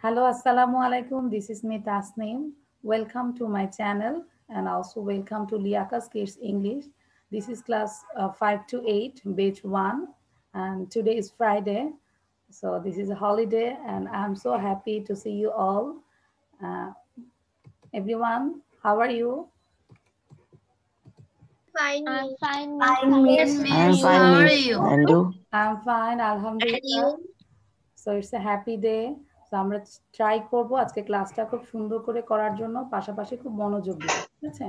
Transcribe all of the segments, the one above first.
Hello, Assalamu alaikum. This is me, Tasneem. Welcome to my channel and also welcome to Liaka's Kids English. This is class 5 to 8, batch 1. And today is Friday. So this is a holiday and I'm so happy to see you all. Uh, Everyone, how are you? Fine, I'm Miss. fine, Miss. Fine, Thank Miss. you. I am How fine, are Miss. you? And you? I'm fine, And Alhamdulillah. you? So it's a happy day. So আমরা try করবো আজকে ক্লাসটা খুব সুন্দর করে করার জন্য, পাশাপাশি খুব মনোযোগ দিতে, ঠিক আছে?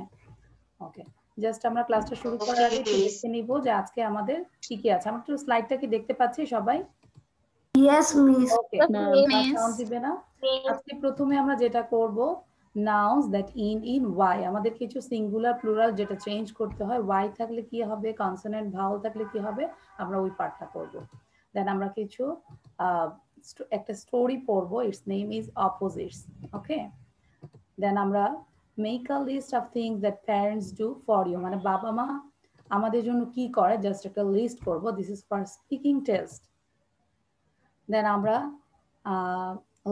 ওকে, জাস্ট আমরা ক্লাসটা শুরু করার আগে একটু দেখে নিব যে আজকে আমাদের কি কি আছে। আমরা একটু স্লাইডটা কি দেখতে পাচ্ছি সবাই? Yes, Miss. ওকে, Miss. সাউন্ড দিবে না? আজকে প্রথমে আমরা যেটা করব, নাউন্স দ্যাট ইন ওয়াই, আমাদের কিছু সিঙ্গুলার প্লুরাল যেটা চেঞ্জ করতে হয়, ওয়াই থাকলে কি হবে, কনসোনেন্ট ভাওয়াল থাকলে কি হবে, আমরা ওই পার্টটা করব। দেন আমরা কিছু একটা স্টোরি পড়বো, its name is opposites. Okay, then আমরা make a list of things that parents do for you, মানে বাবা মা আমাদের জন্য কি করে, জাস্ট একটা লিস্ট করবো। This is for speaking test. Then আমরা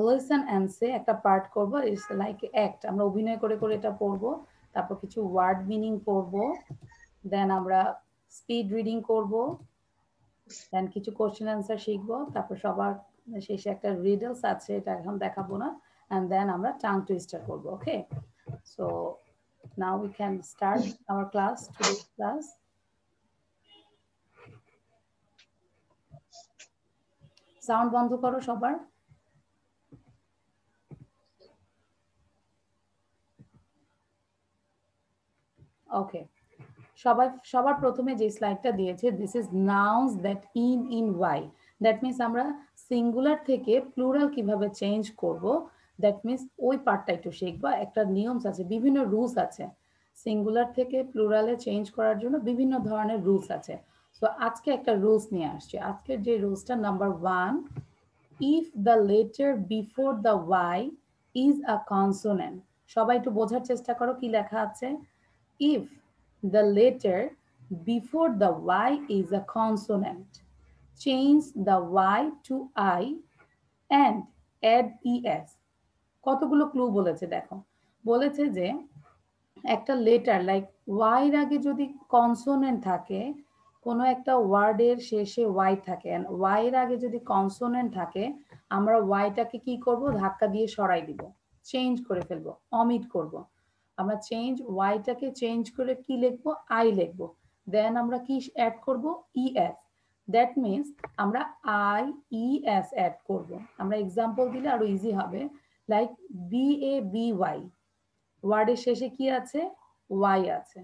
লিসেন অ্যান্ড সে একটা পার্ট করবো, ইটস লাইক অ্যাক্ট, আমরা অভিনয় করে করে এটা পড়বো। তারপর কিছু ওয়ার্ড মিনিং পড়বো। দেন আমরা স্পিড রিডিং করবো। দেন কিছু কোশ্চেন অ্যান্সার শিখবো। তারপর সবার শেষে একটা রিডলস আছে, এটা এখন দেখাবো না। অ্যান্ড দেন আমরা টাং টুইস্টার করবো। Okay, so now we can start our class, today's class. Sound বন্ধ করো সবার। ওকে, সবার প্রথমে যে স্লাইডটা দিয়েছে, this is nouns that in Y, that means আমরা সিঙ্গুলার থেকে প্লুরাল কিভাবে চেঞ্জ করব, দ্যাট মিনস ওই পার্টটা একটু শিখবো। একটা নিয়মস আছে, বিভিন্ন রুলস আছে, সিঙ্গুলার থেকে প্লুরালে চেঞ্জ করার জন্য বিভিন্ন ধরনের রুলস আছে। সো আজকে একটা রুলস নিয়ে আসছি। আজকের যে রুলসটা, number 1, if the letter before the Y is a consonant. সবাই একটু বোঝার চেষ্টা করো কি লেখা আছে। If the letter before the Y is a consonant, change the Y to I and add ES. কতগুলো ক্লু বলেছে দেখো। বলেছে যে একটা লেটার লাইক ওয়াই এর আগে যদি কনসোনেন্ট থাকে, কোনো একটা ওয়ার্ডের শেষে ওয়াই থাকে, ওয়াই এর আগে যদি কনসোনেন্ট থাকে, আমরা ওয়াইটাকে কি করব, ধাক্কা দিয়ে সরাই দিব, চেঞ্জ করে ফেলবো, অমিট করব। আমরা ওয়াইটাকে চেঞ্জ করে কি লিখবো, আই লিখবো। দেন আমরা কি অ্যাড করব, ইএস। দ্যাট মিনস আমরা আই ইএস অ্যাড করব। আমরা এক্সাম্পল দিলে আরো ইজি হবে, লাইক BABY, ওয়ার্ডের শেষে কি আছে, ওয়াই আছে।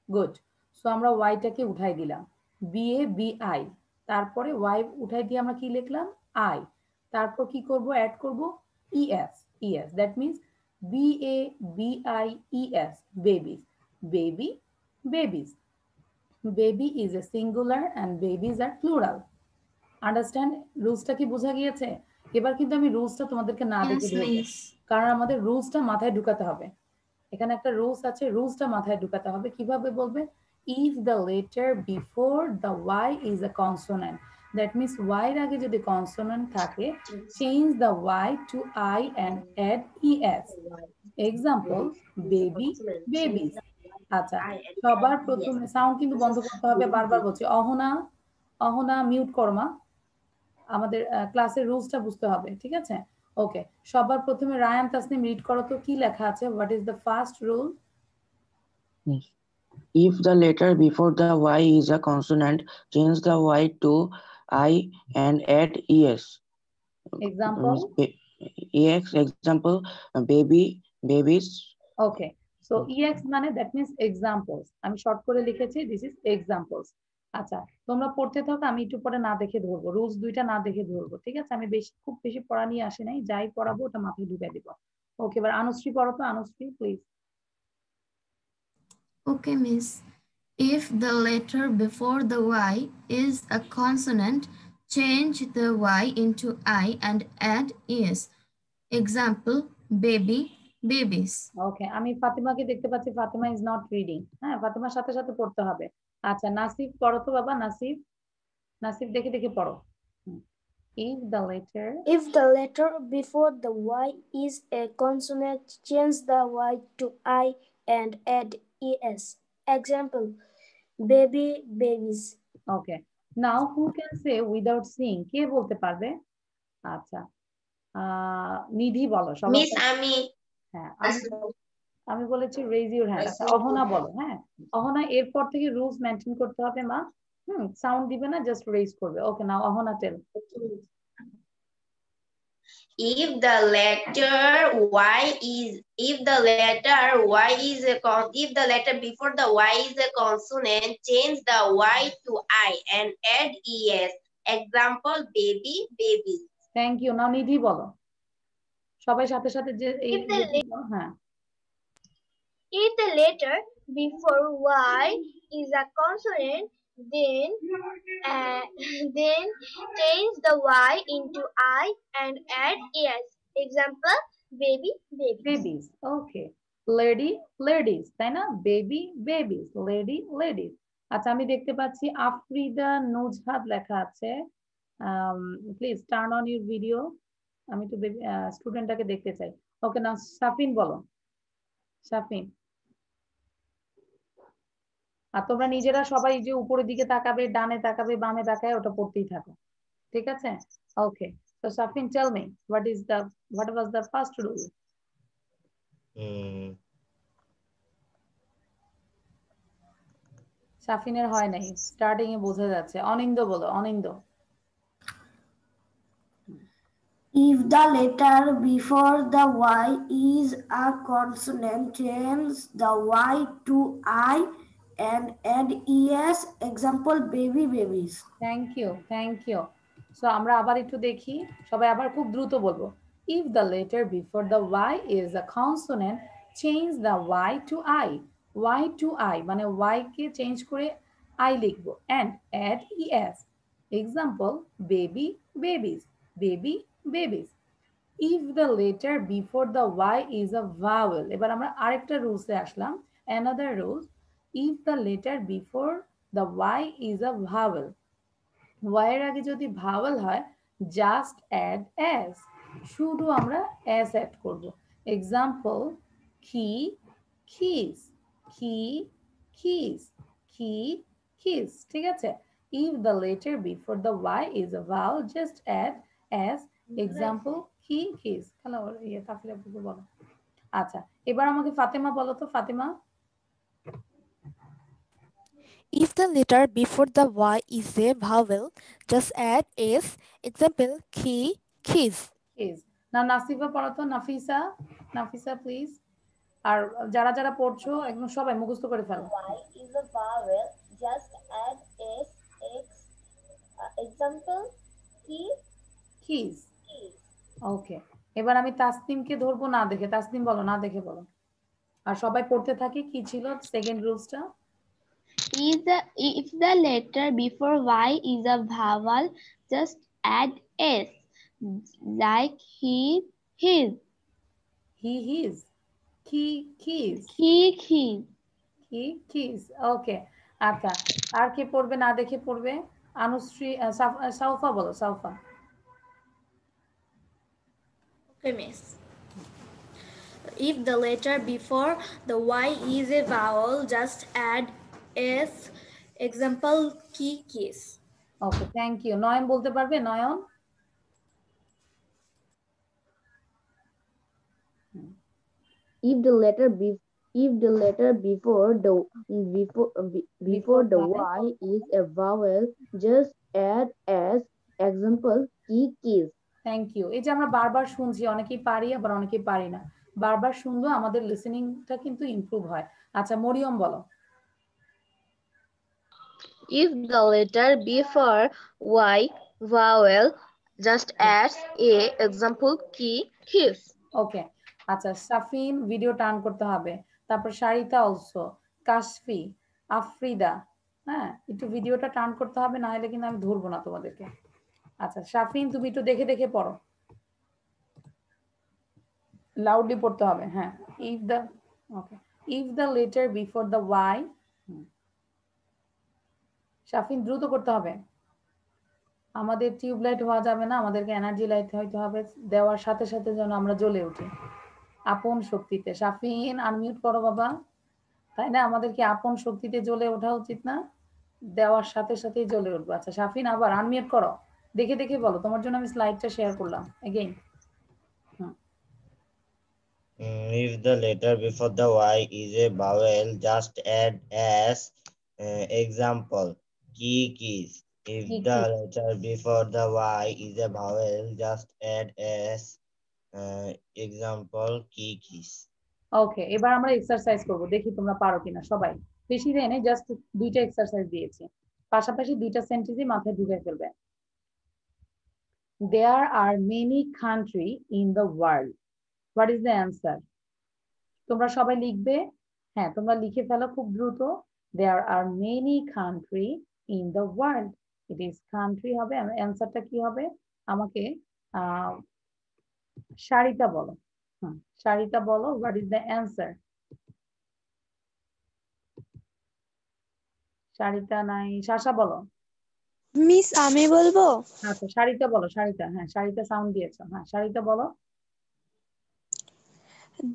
গুড। সো আমরা ওয়াইটাকে উঠাই দিলাম, BABI, তারপরে ওয়াই উঠাই দিয়ে আমরা কি লিখলাম, আই। তারপর কি করব, অ্যাড করব ES, that means BABIES, babies. Baby, babies. Baby is a singular and babies are plural. Understand? রুলসটা কি বোঝা গিয়েছে? এবার কিন্তু আমি রুলসটা তোমাদেরকে না দেখে ধরবো, কারণ আমাদের রুলসটা মাথায় ঢুকাতে হবে। এখানে একটা রুলস আছে, রুলসটা মাথায় ঢুকাতে হবে। কিভাবে বলবে, if the letter before the Y is a consonant, that means Y এর আগে যদি কনসোনেন্ট থাকে, change the Y to I and add E S. Example, baby, babies. আচ্ছা, সবার প্রথমে সাউন্ড কিন্তু বন্ধ করতে হবে, বারবার বলছি। অহনা মিউট করো মা, আমাদের ক্লাসের রুলসটা বুঝতে হবে, ঠিক আছে? ওকে, সবার প্রথমে রায়ান তাসনিম রিড করো তো, কি লেখা আছে, what is the first rule? If the letter before the Y is a consonant, change the Y to I and add ES. Example, EX, example, baby, babies. Okay. So EX মানে that means examples, আমি short করে লিখেছি, this is examples. আচ্ছা, তোমরা পড়তে থাকো, আমি একটু পরে না দেখে ধরবো, রুলস দুইটা না দেখে ধরবো, ঠিক আছে? আমি খুব বেশি পড়া নিয়ে আসি নাই, যাই পড়াবো ওটা মাথায় ঢুকে দিব। ওকে, এবার আনুশ্রী পড়ো তো, আনুশ্রী please. Okay, Miss. If the letter before the Y is a consonant, change the Y into I and add ES. Example, baby, babies. ওকে, আমি ফাতিমাকে দেখতে পাচ্ছি, ফাতিমা ইজ নট রিডিং। হ্যাঁ, ফাতিমার সাথে সাথে পড়তে হবে। আচ্ছা, নাসিফ পড়ো তো বাবা, নাসিফ, নাসিফ দেখে দেখে পড়ো। If the letter before the Y is a consonant, change the Y to I and add ES. Example, baby, babies. Okay. Now who can say without seeing? কে বলতে পারবে? আচ্ছা। নিধি বলো সবার মিস প্রথমে। আমি হ্যাঁ আমি বলেছি রেজ ইউর হ্যান্ড। আচ্ছা অহনা বলো। হ্যাঁ অহনা এরপর থেকে রুলস মেনটেন করতে হবে মা। সাউন্ড দিবে না, জাস্ট রেজ করবে। ওকে নাও অহনা টেল। if the letter Y if the letter before the Y is a consonant, change the Y to I and add ES. Example, baby, baby. Thank you. Now Nidhi বলো সবাই সাথে সাথে যে হ্যাঁ। If the letter before Y is a consonant, then change the Y into I and add ES. Example, baby, baby. Babies. Okay lady ladies, তাই না? Baby babies, lady ladies. আচ্ছা আমি দেখতে পাচ্ছি আফরিদা নুজহাত লেখা আছে। Please turn on your video. আমি একটু স্টুডেন্টটাকে দেখতে চাই। ওকে না সাফিন বলো। সাফিন। আর তোমরা নিজেরা সবাই যে উপরের দিকে তাকাবে, ডানে তাকাবে, বামে তাকায় ওটা পড়তেই থাকো, ঠিক আছে? ওকে so Safin, tell me what was the first rule? সাফিনের হয় নাই, স্টার্টিং এ বোঝা যাচ্ছে। অনিন্দ বলো। অনিন্দ। If the letter before the Y is a consonant, change the Y to I and add ES. Example, baby, babies. Thank you. So আমরা আবার একটু দেখি, সবাই আবার খুব দ্রুত বলবো। If the letter before the Y is a consonant, change the Y to I. Y to I মানে Y কে চেঞ্জ করে I লিখবো and add ES. Example, baby, babies, baby, babies. If the letter before the Y is a vowel, এবার আমরা আরেকটা রুলসে আসলাম। Another rule, if the letter before the Y is a vowel, Y এর আগে যদি ভাওয়াল হয়, just add S, শুধু আমরা S add করব। এক্সাম্পল, কি কিস, কি কিস, কি কিস, ঠিক আছে? If the letter before the Y is a vowel, just add as. Example, কি কিস। হ্যালো তাফিলা বলো। আচ্ছা এবার আমাকে ফাতেমা বলো তো। Fatema. If the letter before the Y is a vowel, just add S. Example, key, keys. Is. Now Nasifa পড়ো তো। Nafisa please. আর যারা যারা পড়ছো একদম সবাই মুখস্থ করে ফেলো। Y is a vowel, just add S, X. Example, key, kiss. keys. ওকে এবার আমি তাসনিমকে ধরবো না দেখে। তাসনিম বলো, না দেখে বলো। আর সবাই পড়তে থাকি। কি ছিল second রুলসটা? If the letter before Y is a vowel, just add S. Like he, his. He, his. He, his. He. He, his. ওকে আচ্ছা আর কে পড়বে না দেখে পড়বে? আনুশ্রী, সাউফা বলো। সাউফা। Okay, miss. If the letter before the Y is a vowel, just add S. Example, key, keys. Okay thank you. Nayan বলতে পারবে? Nayan. If the letter before the Y is a vowel, just add S. Example, key, keys. Thank you. এই যে আমরা বারবার শুনছি, অনেকেই পারি আবার অনেকেই পারি না। বারবার শুনলেও আমাদের লিসেনিংটা কিন্তু ইমপ্রুভ হয়। আচ্ছা মরিয়ম বলো। If the letter before Y vowel, just add A. Example, key, keys. ওকে আচ্ছা সাফিন ভিডিও টার্ন করতে হবে। তারপর শারিতা অলসো, কাশফি, আফরিদা। হ্যাঁ একটু ভিডিওটা টার্ন করতে হবে, না হলে কিন্তু আমি ধরবো না তোমাদেরকে। আচ্ছা সাফিন তুমি একটু দেখে দেখে পড়ো, লাউডলি পড়তে হবে। হ্যাঁ if the letter before the Y. Safin দ্রুত করতে হবে। আমাদের টিউবলাইট হওয়া যাবে না, আমাদেরকে এনার্জি লাইট হইতে হবে, দেওয়ার সাথে সাথে যেন আমরা জ্বলে উঠি আপন শক্তিতে। শাফিন আনমিউট করো বাবা। তাই না, আমাদেরকে আপন শক্তিতে জ্বলে ওঠা উচিত না? দেওয়ার সাথে সাথেই জ্বলে উঠবো। আচ্ছা শাফিন আবার আনমিউট করো, দেখে দেখে বলো, তোমার জন্য আমি স্লাইডটা শেয়ার করলাম again. If the letter before the Y is a vowel, just add as. Example, keys. If the letter before the Y is a vowel, just add as. Example, keys. ওকে, এবার আমরা এক্সারসাইজ করব, দেখি তোমরা পারো কিনা সবাই। বেশি দেয় না, জাস্ট দুইটা এক্সারসাইজ দিয়েছি, পাশাপাশি দুইটা সেন্টেন্সই মাথায় ঢুকে ফেলবে। There are many country in the world. What is the answer? তোমরা সবাই লিখবে, হ্যাঁ তোমরা লিখে ফেলো খুব দ্রুত। There are many country in the world. It is country হবে, অ্যান্সারটা কি হবে আমাকে সারিতা বলো। সারিতা বলো, what is the answer? Sarita নাই, শাসা বলো। মিস আমি বলবো। আচ্ছা সারিতা বলো, সারিতা, হ্যাঁ সারিতা সাউন্ড দিয়েছো, হ্যাঁ সারিতা বলো।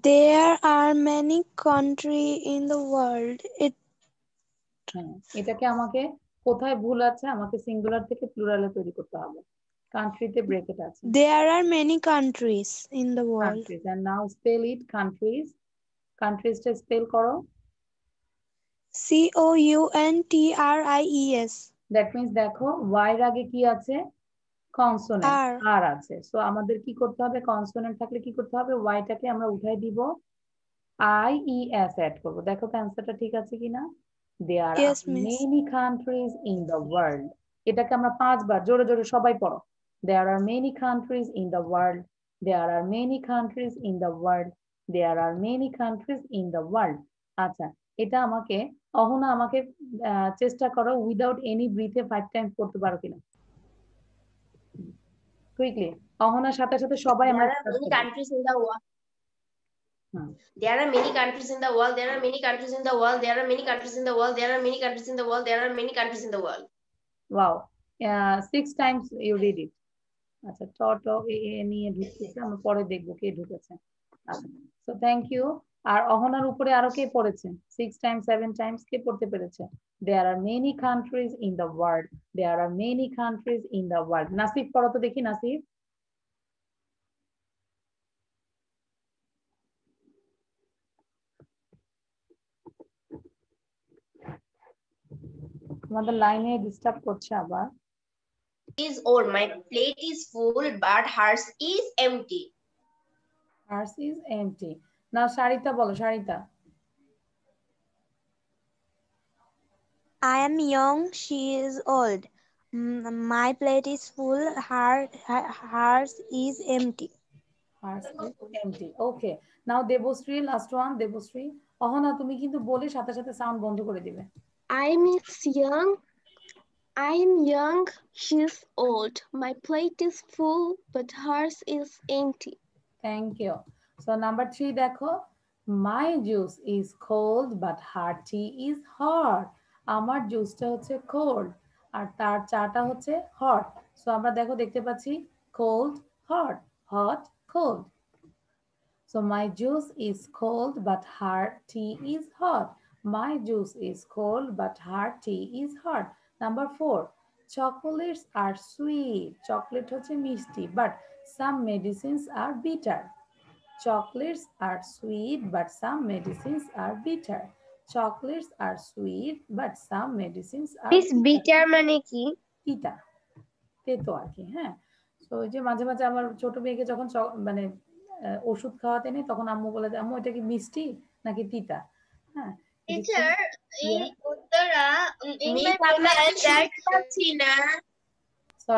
There are many country in the world. হ্যাঁ এটাকে আমাকে কোথায় ভুল আছে, আমাকে সিঙ্গুলার থেকে প্লুরালে তৈরি করতে হবে। কান্ট্রিতে ব্রেকেট আছে। There are many countries in the world. Countries, and now spell it, countries. Countries টা স্পেল করো। COUNTRIES. দ্যাট মিন্স দেখো y এর আগে কি আছে, কনসোনেন্ট আর আছে। সো আমাদের কি করতে হবে, কনসোনেন্ট থাকলে কি করতে হবে, y টাকে আমরা উঠাই দিব, IES অ্যাড করব। দেখো তো অ্যান্সারটা ঠিক আছে কিনা। There are many countries in the world. এটাকে আমরা 5 বার জোরে জোরে সবাই পড়ো। There are many countries in the world. There are many countries in the world. There are many countries in the world. আচ্ছা এটা আমাকে অহনা আমাকে চেষ্টা করো উইদাউট এনি ব্রিথে 5 টাইমস পড়তে পারো কিনা কুইকলি। অহনার সাথে সাথে সবাই আমরা many countries in the world. There are many countries in the world. There are many countries in the world. There are many countries in the world. There are many countries in the world. There are many countries in the world. Wow. 6 times you did it. আচ্ছা টট নিয়ে ঢুকতেছে, আমরা পরে দেখবো কে ঢুকেছে। আচ্ছা so thank you. আর অহনার উপরে আরো কে পড়েছে 6 টাইমস 7 টাইমস কে পড়তে পেরেছে? There are many countries in the world. There are many countries in the world. Nasif পড়ো তো দেখি, নাসিফ। তোমাদের লাইনে ডিস্টার্ব করছে আবার। Is old. My plate is full, but hers is empty. Hers is empty. Now Sarita বলো, Sarita. I am young, she is old. My plate is full, hers is empty. Hers is empty. Okay. Now Debosri, last one, Debosri. Ahana তুমি কিন্তু বলে সাথে সাথে sound বন্ধ করে দিবে। I'm young, she's old. My plate is full, but hers is empty. Thank you. So number 3 দেখো, my juice is cold but her tea is hot. আমার জুসটা হচ্ছে cold আর তার চাটা হচ্ছে hot. So আমরা দেখো দেখতে পাচ্ছি cold, hot, hot, cold. So my juice is cold but her tea is hot. My juice is cold but her tea is hot. Number 4, chocolates are sweet. Chocolate হচ্ছে মিষ্টি, but some medicines are bitter. Chocolates are sweet but some medicines are bitter. Chocolates are sweet but some medicines are bitter মানে কি? তিতা, তেতো আর কি। হ্যাঁ, তো ওই যে মাঝে মাঝে আমার ছোট মেয়েকে যখন মানে ওষুধ খাওয়াতে নেই তখন আম্মু বলে দেয়, আম্মু এটা কি মিষ্টি নাকি তিতা? হ্যাঁ Teacher, in Uttara, in my mobile,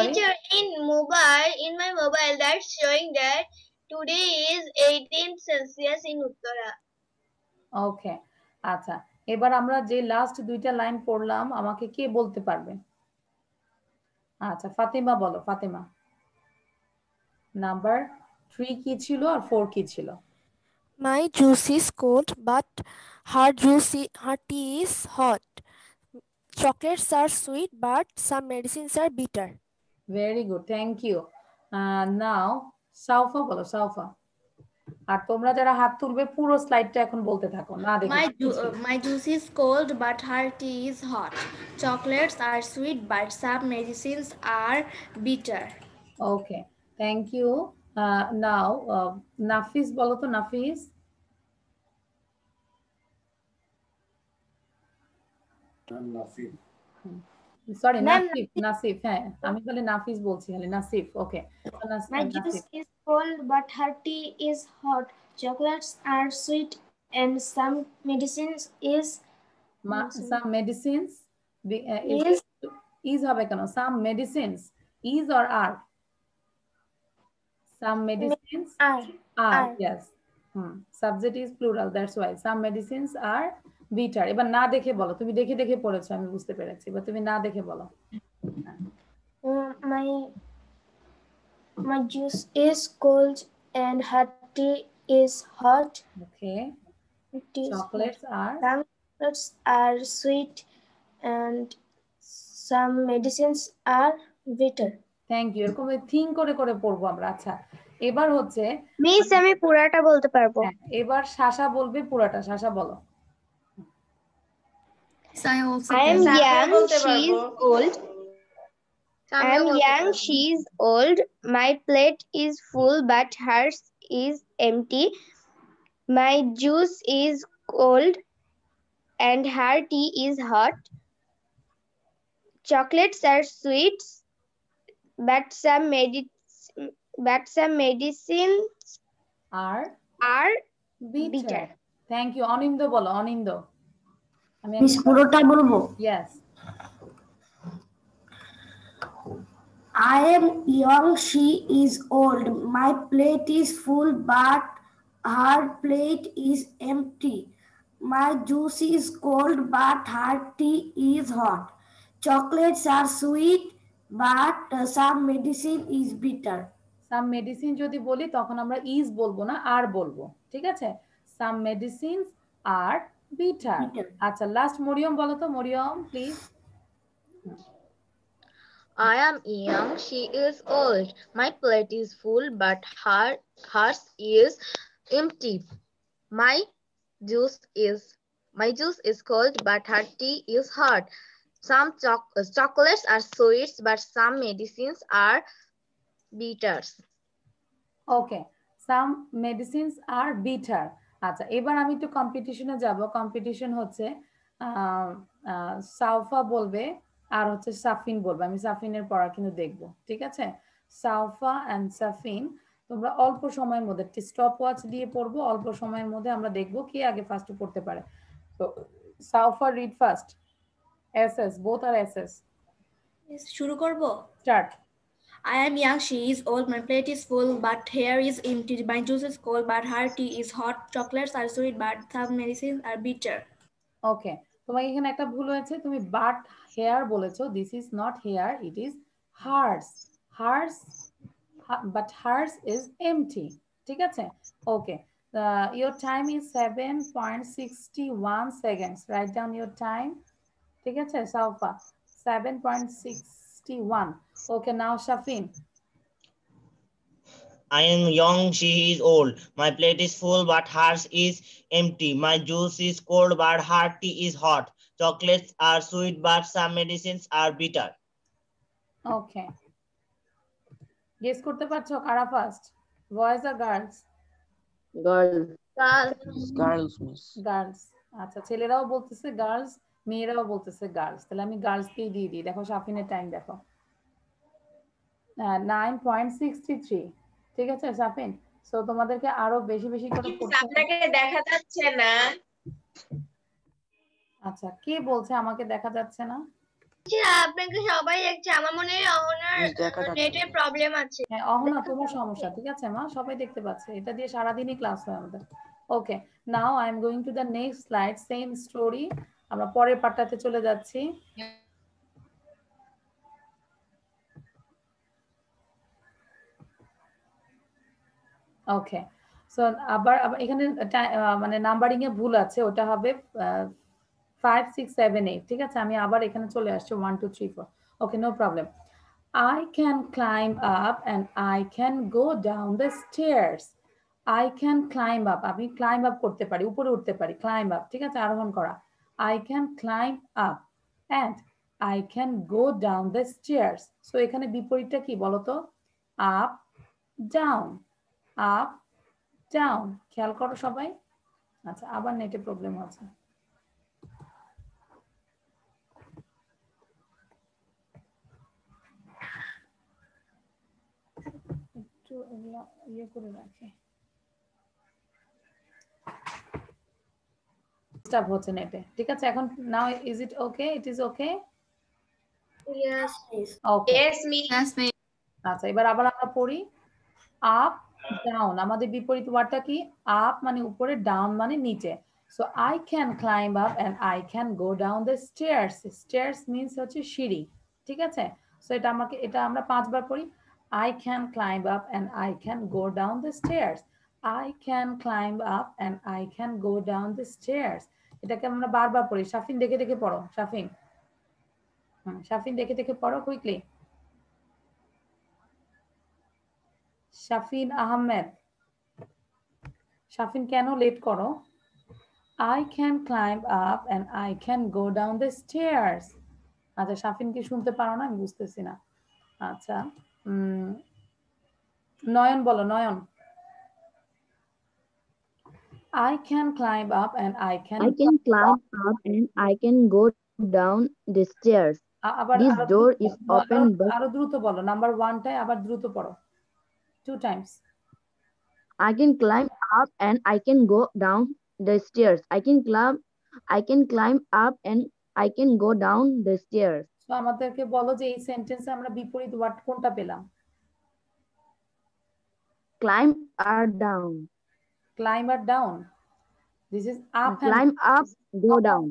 teacher, in my mobile, that's showing that today is 18 Celsius in Uttara. ওকে আচ্ছা, এবার আমরা যে লাস্ট দুইটা লাইন পড়লাম আমাকে কে বলতে পারবে? আচ্ছা ফাতেমা বলো, ফাতেমা। নাম্বার 3 কি ছিল আর 4 কি ছিল? My juice is cold but her tea is hot. Chocolates are sweet but some medicines are bitter. Very good, thank you. Now সাউফা বলো, সাউফা। আর তোমরা যারা হাত তুলবে পুরো স্লাইডটা এখন বলতে থাকো, না দেখে। My juice is cold, but her tea is hot. Chocolates are sweet, but some medicines are bitter. Okay, thank you. Now নাফিস বলো তো, নাফিস। সরি, নাসিফ, নাসিফ। হ্যাঁ, আমি তাহলে নাফিস বলছি, তাহলে নাসিফ। ওকে, My juice is cold, but her tea is hot. Chocolates are sweet, and some medicines is some medicines is হবে কেন? Some medicines is or are? Some medicines are. Yes. Subject is plural, that's why. Some medicines are bitter. এবার না দেখে বলো, তুমি দেখে দেখে পড়েছো, আমি বুঝতে পেরেছি, এবার তুমি না দেখে বলো। My juice is cold and her tea is hot. Okay. Chocolates are? Some chocolates are sweet and some medicines are bitter. Thank you. এরকম থিঙ্ক করে করে পড়বো আমরা। আচ্ছা, এবার হচ্ছে মিস আমি পুরাটা বলতে পারবো। এবার শাশা বলবে পুরাটা। শাশা বলো। I also I am young, she is old. I am young, she is old. My plate is full, but hers is empty. My juice is cold, and her tea is hot. Chocolates are sweet, but some medicines are bitter. Thank you. অনিন্দ বলো, অনিন্দ। Miss পুরোটা বলবো? Yes. I am young, she is old. My plate is full, but her plate is empty. My juice is cold, but her tea is hot. Chocolates are sweet, but some medicine is bitter. Some medicine যদি বলি তখন আমরা is বলবো না, are বলবো, ঠিক আছে? Some medicines are bitter. আচ্ছা, লাস্ট মরিয়ম বলো তো, Maryam please. I am young, she is old. My plate is full, but hers is empty. My juice is cold, but her tea is hot. Some chocolates are sweet, but some medicines are bitter. Okay, some medicines are bitter. আচ্ছা, এবার আমি একটু কম্পিটিশনে যাব। Competition হচ্ছে সাউফা বলবে আর হচ্ছে সাফিন বলবে। আমি সাফিনের পড়া কিন্তু দেখবো, ঠিক আছে? সাউফা এন্ড সাফিন, তোমরা অল্প সময়ের মধ্যে স্টপ ওয়াচ দিয়ে পড়বো, অল্প সময়ের মধ্যে আমরা দেখবো কে আগে ফার্স্ট পড়তে পারে। তো সাউফা রিড ফার্স্ট। এসএস, বোথ আর এসএস। শুরু করব? Start. I am young, she is old. My plate is full, but here is empty. My juice is cold, but her tea is hot. Chocolates are sweet, but some medicines are bitter. Okay, তোমার এখানে একটা ভুল হয়েছে, তুমি but here বলেছো। This is not here, it is hers. Hers, but hers is empty. ঠিক আছে? Okay, your time is 7.61 seconds. Write down your time. ঠিক আছে সাউফা? 7.61. Okay, now Shafin. I am young, she is old. My plate is full, but hers is empty. My juice is cold, but her tea is hot. Chocolates are sweet, but some medicines are bitter. Okay. Guess করতে পারছো কারা first? Boys আর girls? Girls, miss. Girls. আচ্ছা, ছেলেরাও বলতেছে girls, মেয়েরাও বলতেছে girls. তাহলে আমি গার্লসকেই দিয়ে দিই। দেখো সাফিনের টাইম দেখো, 9.63। ঠিক আছে সাফিন? সো তোমাদেরকে আরো বেশি বেশি করে পড়তে হবে। আপনাকে দেখা যাচ্ছে না। আচ্ছা, কে বলছে আমাকে দেখা যাচ্ছে না? আপনাকে সবাই দেখছে, আমার মনে হয় অহনার নেটের প্রবলেম আছে। হ্যাঁ, অহনা তোমার সমস্যা, ঠিক আছে মা, সবাই দেখতে পাচ্ছে। এটা দিয়ে সারাদিনই ক্লাস হয় আমাদের। Okay, now I am going to the next slide, same story. আমরা পরের পার্টটাতে চলে যাচ্ছি। ওকে, সো আবার এখানে মানে নাম্বারিং এ ভুল আছে, ওটা হবে 5 6 7 8। ঠিক আছে, আমি আবার এখানে চলে আসছি 1 2 3 4। Okay, no problem. I can climb up and I can go down the stairs. I can climb up. আমি climb up করতে পারি, উপরে উঠতে পারি, climb up, ঠিক আছে, আরোহণ করা। I can climb up and I can go down the stairs. So এখানে বিপরীতটা কি বলো তো? Up, down, up, down. খেয়াল করো সবাই। আচ্ছা, আবার নেটে প্রবলেম আছে। একটু এগুলো ইয়ে করে রাখি। ডিস্টার্ব হচ্ছে নেটে, ঠিক আছে। এখন now is it okay? It is okay? Yes, Yes. Okay. Yes, miss. Yes, miss. আচ্ছা, এবার আবার আমরা পড়ি। আপ, ডাউন, আমাদের বিপরীত ওয়ার্ডটা কি? আপ মানে উপরে, ডাউন মানে নিচে। So I can climb up and I can go down the stairs. Stairs means হচ্ছে সিঁড়ি, ঠিক আছে। সো এটা আমরা 5 বার পড়ি। I can climb up and I can go down the stairs. I can climb up and I can go down the stairs. এটাকে আমরা বারবার পড়ি। শাফিন দেখে দেখে পড়ো। শাফিন, শাফিন দেখে দেখে পড়ো কুইকলি। শাফিন আহমেদ, শাফিন কেন লেট করো? I can climb up and I can go down the stairs. আচ্ছা, শাফিন কি শুনতে পারো না? আমি বুঝতেছি না। আচ্ছা, নয়ন বলো, নয়ন। I can climb up and I can climb up and I can go down the stairs. This door is open but আরো দ্রুত বলো। নাম্বার 1টায় আবার দ্রুত পড়ো। 2 times. I can climb up and I can go down the stairs. I can climb up and I can go down the stairs. So আমাদেরকে বলো যে এই সেন্টেন্সে আমরা বিপরীত ওয়ার্ড কোনটা পেলাম? Climb or down. Climb or down. This is up. Climb up, go down.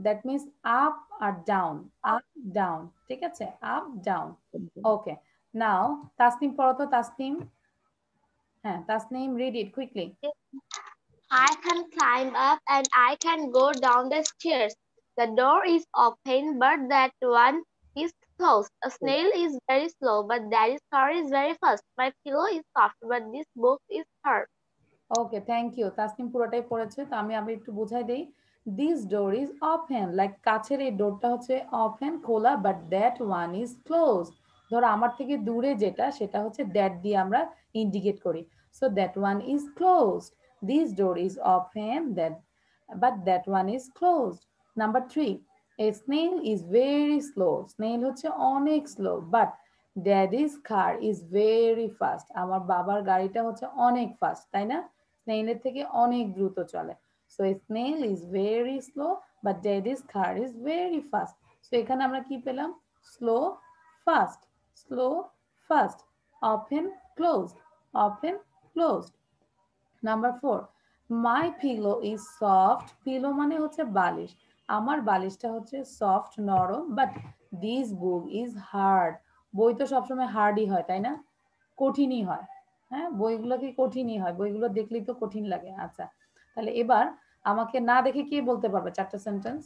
That means up or down. Up, down. ঠিক আছে? Up, down. Okay. Now, Tasneem পড়ো তো, Tasneem. হ্যাঁ, Tasneem, read it quickly. I can climb up and I can go down the stairs. The door is open, but that one is closed. A snail is very slow, but daddy's car is very fast. My pillow is soft, but this book is hard. Okay, thank you. Tasnim পুরোটাই পড়েছে, তো আমি একটু বুঝাই দেই। This door is open, like কাছের এই ডোরটা হচ্ছে ওপেন, খোলা, but that one is close. ধরো আমার থেকে দূরে যেটা, সেটা হচ্ছে দ্যাট দিয়ে আমরা ইন্ডিকেট করি। So that one is closed. This door is open, but that one is closed. Number 3, a snail is very slow. Snail হচ্ছে অনেক slow, but ড্যাডিজ car is very fast. আমার বাবার গাড়িটা হচ্ছে অনেক ফাস্ট, তাই না? স্নেইলের থেকে অনেক দ্রুত চলে। So snail is very slow but ড্যাডিজ car is very fast. So এখানে আমরা কি পেলাম? Slow, fast, slow, fast, open, closed, open, closed. Number 4, my pillow is soft. Pillow মানে হচ্ছে বালিশ। আমার বালিশটা হচ্ছে সফট, নরম, but this book is hard. বই তো সবসময় হার্ডই হয়, তাই না? কঠিনই হয়। হ্যাঁ, বইগুলো কি কঠিনই হয়? বইগুলো দেখলেই তো কঠিন লাগে। আচ্ছা, তাহলে এবার আমাকে না দেখে কে বলতে পারবে 4টা সেন্টেন্স?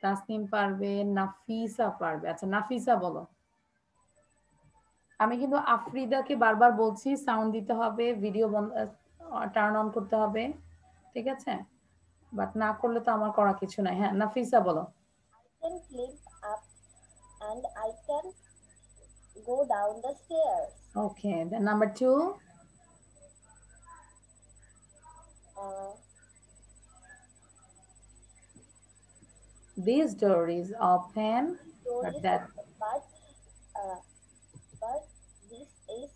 তাসনিম পারবে, নাফিসা পারবে। আচ্ছা, নাফিসা বলো। আমি কিন্তু আফরিদাকে বারবার বলছি সাউন্ড দিতে হবে, ভিডিও টার্ন অন করতে হবে, ঠিক আছে? বাট না করলে তো আমার করা কিছু নাই। হ্যাঁ, নাফিসা বলো। I can climb up and I can go down the stairs. Okay, then number 2. This door is open, but this is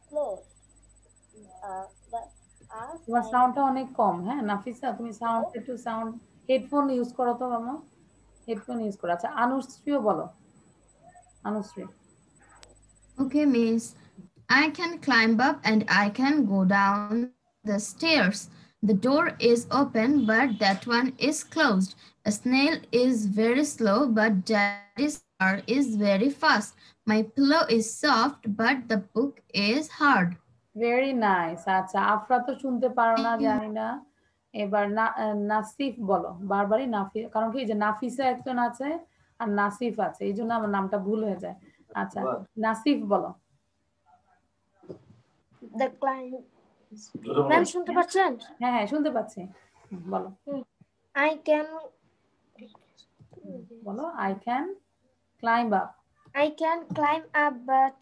closed. তোমার সাউন্ডটা অনেক কম। হ্যাঁ নাফিসা, তুমি সাউন্ড হেডফোন ইউজ করো তো মামা, হেডফোন ইউজ করো। আচ্ছা, অনুশ্রীও বলো। Anushree. Okay, miss. I can climb up and I can go down the stairs. The door is open, but that one is closed. A snail is very slow, but daddy's car is very fast. My pillow is soft, but the book is hard. Very nice. আচ্ছা, আফরা তো শুনতে পারো না, জানি না। এবার নাসিফ বলো। বারবারই নাফি, কারণ কি যে নাফিসা একজন আছে আর নাসিফ আছে, এই জন্য আমার নামটা ভুল হয়ে যায়। আচ্ছা নাসিফ বলো। The climb. ম্যাম শুনতে পাচ্ছেন? হ্যাঁ হ্যাঁ শুনতে পাচ্ছি, বলো। I can বলো I can climb up. I can climb up, but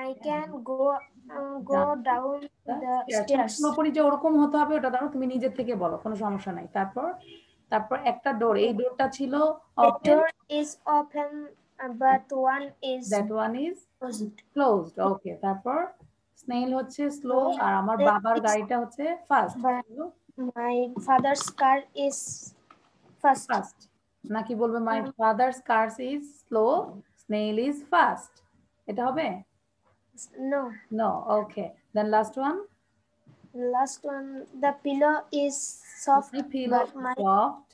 I can go down the stairs. পুরোপুরি যে ওরকম হতে হবে ওটা ধরো তুমি নিজের থেকে বলো, কোনো সমস্যা নাই। তারপর একটা ডোর, এই ডোরটা ছিল The open, door is open, but that one is closed. Okay, তারপর স্নেইল হচ্ছে স্লো আর আমার বাবার গাড়িটা হচ্ছে fast. My father's car is fast. নাকি বলবে my father's car is slow, snail is fast, এটা হবে? No. Okay, then last one. The pillow is soft. My pillow is soft.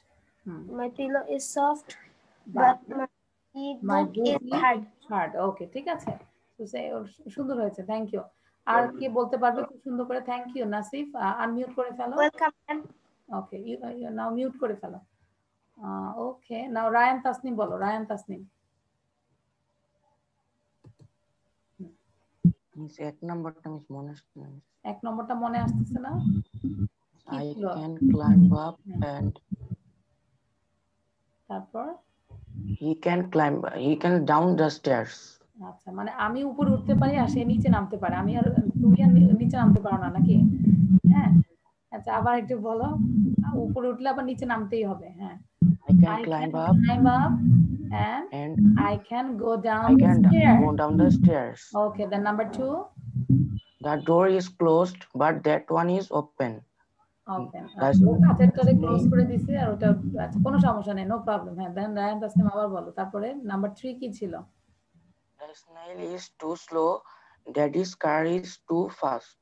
My pillow is soft, but my book is hard. Okay, ঠিক আছে, সুন্দর হয়েছে, thank you. আর কি বলতে পারবে খুব সুন্দর করে? থ্যাংক ইউ নাসিফ, আনমিউট করে ফেলো। Welcome. Okay, you now mute করে ফেলো। ওকে, নাও রায়ান তাসনিম বলো। রায়ান তাসনিম। এক নম্বরটা মিস মনে আসছে না। এক নম্বরটা মনে আসতেছে না? I can climb up and তারপর he can down the stairs. আচ্ছা, মানে আমি উপরে উঠতে পারি আর সে নিচে নামতে পারে, আমি আর তুমি আর নিচে নামতে পারো না নাকি? হ্যাঁ, আচ্ছা আবার একটু বলো। উপরে উঠলে আবার নিচে নামতেই হবে। হ্যাঁ, I can climb up and I can go down the stairs. Okay, then number 2. The door is closed, but that one is open. Open. কাঁচেরটারে ক্লোজ করে দিছি আর ওটা আচ্ছা কোনো সমস্যা নেই, নো প্রবলেম। হ্যাঁ, দেন রায়ান তাসনিম আবার বলো। তারপরে নাম্বার 3 কি ছিল? The snail is too slow, daddy's car is too fast.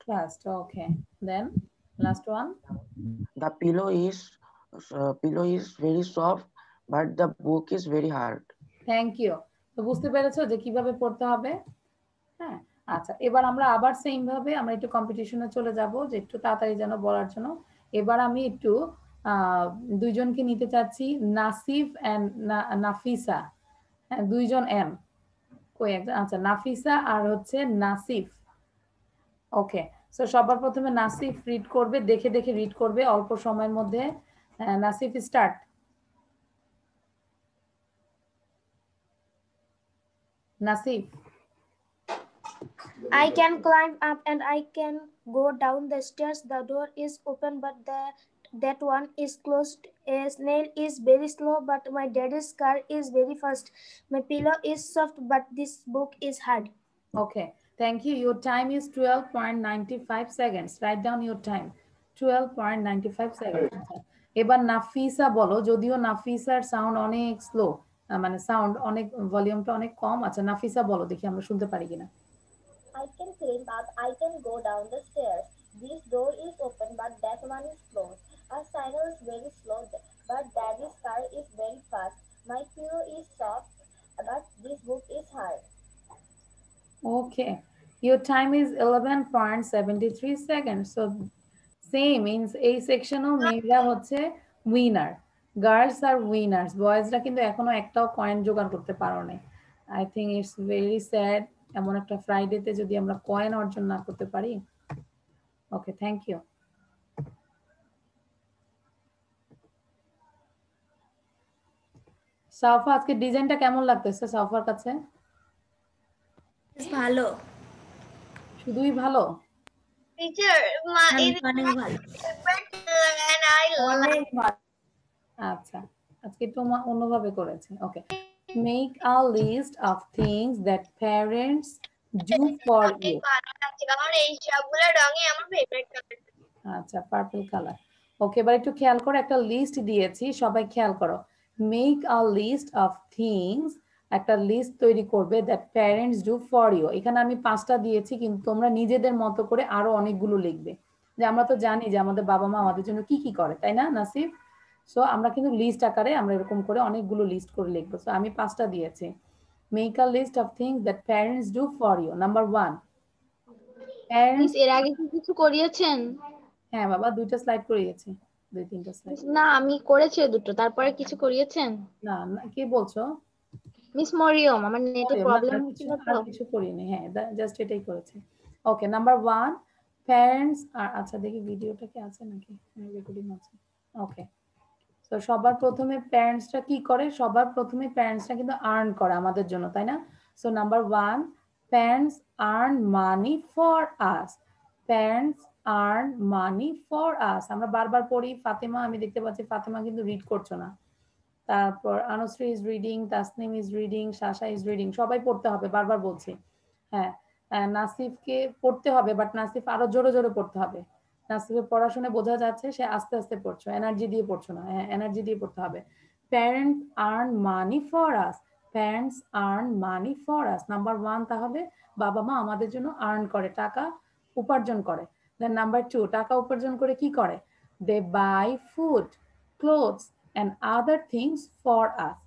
Okay, then last one. The pillow is very soft, but the book is very hard. Thank you. তো বুঝতে পেরেছো যে কিভাবে পড়তে হবে? হ্যাঁ, আচ্ছা এবার আমরা আবার সেম ভাবে আমরা একটু কম্পিটিশনে চলে যাব, যে একটু তাড়াতাড়ি যেন বলার জন্য। এবার আমি একটু দুইজনকে নিতে চাচ্ছি, নাসিফ এন্ড নাফিসা। হ্যাঁ, দুইজন এম কই একজন? আচ্ছা, নাফিসা আর হচ্ছে নাসিফ। ওকে, সো সবার প্রথমে নাসিফ রিড করবে, দেখে দেখে রিড করবে অল্প সময়ের মধ্যে। Nasif start. Nasif. I can climb up and I can go down the stairs. The door is open, but that one is closed. A snail is very slow, but my daddy's car is very fast. My pillow is soft, but this book is hard. Okay, thank you. Your time is 12.95 seconds. Write down your time. 12.95 seconds. এবার নাফিসা বলো, যদিও নাফিসার sound অনেক slow, মানে sound অনেক, ভলিউমটা অনেক কম। আচ্ছা নাফিসা বলো, দেখি আমরা শুনতে পারি কিনা। I can climb up, I can go down the stairs. This door is open, but that one is closed. A snail is very slow, but daddy's car is very fast. My pillow is soft, but this book is hard. Okay, your time is 11.73 seconds. So same means এই সেকশনও মেয়েরা হচ্ছে winner, girls আর winners. বয়েজরা কিন্তু এখনো একটাও coin জোগাড় করতে পারো নাই। I think it's very sad, এমন একটা ফ্রাইডেতে যদি আমরা কয়েন অর্জন না করতে পারি। ওকে, থ্যাংক ইউ। সাউফা, আজকে ডিজাইনটা কেমন লাগতেছে সাউফার কাছে? ভালো। শুধুই ভালো? টিচার অনেক ভালো। আচ্ছা, আজকে একটু অন্যভাবে করেছে। ওকে, make a list of things that parents do for you. আচ্ছা, পার্পল কালার। ওকে, এবার একটু খেয়াল করো, একটা লিস্ট দিয়েছি, সবাই খেয়াল করো। Make a list of things, একটা লিস্ট তৈরি করবে that parents do for you. এখানে আমি 5টা দিয়েছি, কিন্তু তোমরা নিজেদের মতো করে আরো অনেকগুলো লিখবে। যে আমরা তো জানি যে আমাদের বাবা মা আমাদের জন্য কি কি করে, তাই না নাসিফ? সো আমরা কিন্তু লিস্ট আকারে আমরা এরকম করে অনেকগুলো লিস্ট করে লিখবো। সো আমি 5টা দিয়েছি। Make a list of things that parents do for you. Number 1, parents. এর আগে কি কিছু করিয়েছেন? হ্যাঁ বাবা, 2টা স্লাইড করিয়েছি, 2-3টা স্লাইড। না, আমি করেছি দুটো, তারপরে কিছু করিয়েছেন? না, কি বলছো? মিস মরিয়ম আমার নেটে প্রবলেম হচ্ছিল তো আর কিছু করিনি, হ্যাঁ জাস্ট এটাই করেছে। ওকে, নাম্বার 1 প্যারেন্টস আর আচ্ছা দেখি ভিডিওটা কি আছে নাকি, রেকর্ডিং আছে। ওকে, তো সবার প্রথমে প্যারেন্টসরা কি করে, সবার প্রথমে প্যারেন্টসরা কিন্তু আর্ন করে আমাদের জন্য, তাই না? So number 1 parents earn money for us, parents earn money for us. আমরা বারবার পড়ি, ফাতেমা আমি দেখতে পাচ্ছি ফাতেমা কিন্তু রিড করছো না। তারপর Anushri is reading, Tasnim is reading, Shasha is reading, সবাই পড়তে হবে, বারবার বলছি। হ্যাঁ, নাসিফকে পড়তে হবে, বাট নাসিফ আরো জোরে জোরে পড়তে হবে। নাসিফের পড়াশোনা বোঝা যাচ্ছে সে আস্তে আস্তে পড়ছো, এনার্জি দিয়ে পড়ছো না। হ্যাঁ, এনার্জি দিয়ে পড়তে হবে। Parents earn money for us, parents earn money for us. Number 1 তাহলে বাবা মা আমাদের জন্য আর্ন করে, টাকা উপার্জন করে। দেন নাম্বার 2 টাকা উপার্জন করে কি করে? They buy food, clothes and other things for us.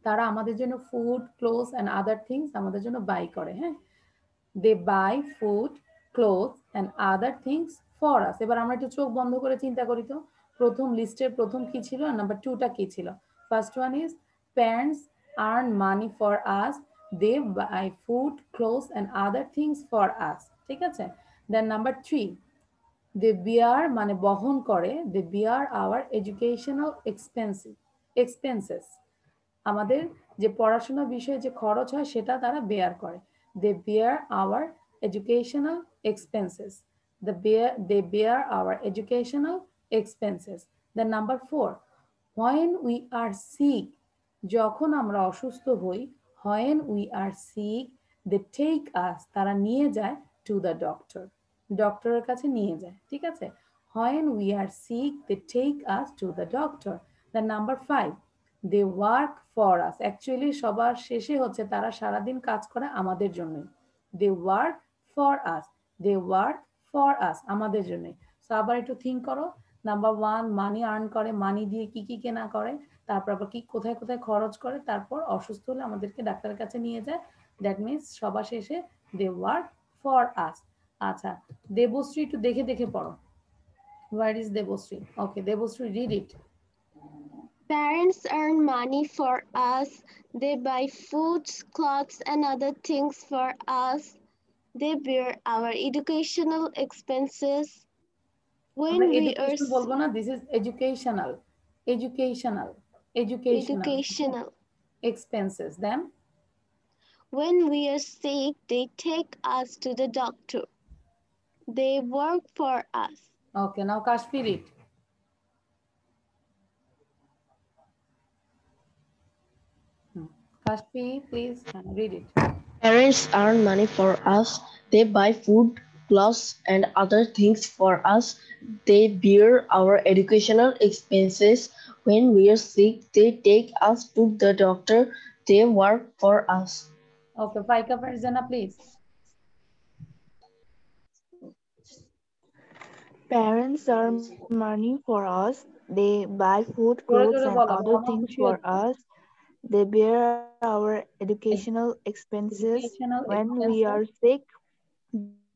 তারা আমাদের জন্য food, clothes and other things আমাদের জন্য বাই করে। হ্যাঁ, they buy food, clothes and other things for us. এবার আমরা একটু চোখ বন্ধ করে চিন্তা করি তো, প্রথম লিস্টের প্রথম কি ছিল আর নাম্বার 2টা কি ছিল? First one is parents earn money for us, they buy food, clothes and other things for us, ঠিক আছে? দেন নাম্বার 3 they bear মানে বহন করে, they bear our educational expenses, আমাদের যে পড়াশোনা বিষয়ে যে খরচ হয় সেটা তারা বেয়ার করে। they bear our educational expenses, they bear our educational expenses. Then number 4 when we are sick, যখন আমরা অসুস্থ হই, when we are sick they take us, তারা নিয়ে যায় to the doctor, ডক্টরের কাছে নিয়ে যায়, ঠিক আছে? when we are sick they take us to the doctor. Then number 5 they work for us, actually সবার শেষে হচ্ছে তারা সারাদিন কাজ করে আমাদের জন্যই। they work for us, they work for us, আমাদের জন্যই। সো আবার একটু থিঙ্ক করো, নাম্বার 1 মানি আর্ন করে, মানি দিয়ে কি কি কেনা করে, তারপর আবার কি কোথায় কোথায় খরচ করে, তারপর অসুস্থ হলে আমাদেরকে ডাক্তারের কাছে নিয়ে যায়, দ্যাট মিনস সবার শেষে দে ওয়ার্ক ফর আস। আচ্ছা, দেবশ্রী একটু দেখে দেখে পড়ো, where is Debashree? Okay Debashree, read it. Parents earn money for us. They buy foods, clothes, and other things for us. They bear our educational expenses. When আমরা we are education বলবো না, this is educational, educational, educational expenses. Then when we are sick, they take us to the doctor. They work for us. okay, now Kashmir it. Kashmir, please read it. Parents earn money for us. They buy food, clothes, and other things for us. They bear our educational expenses. When we are sick, they take us to the doctor. They work for us. Okay, Faika Farzana, please. Parents earn money for us. They buy food, clothes, and other things for us. They bear our educational expenses. When we are sick,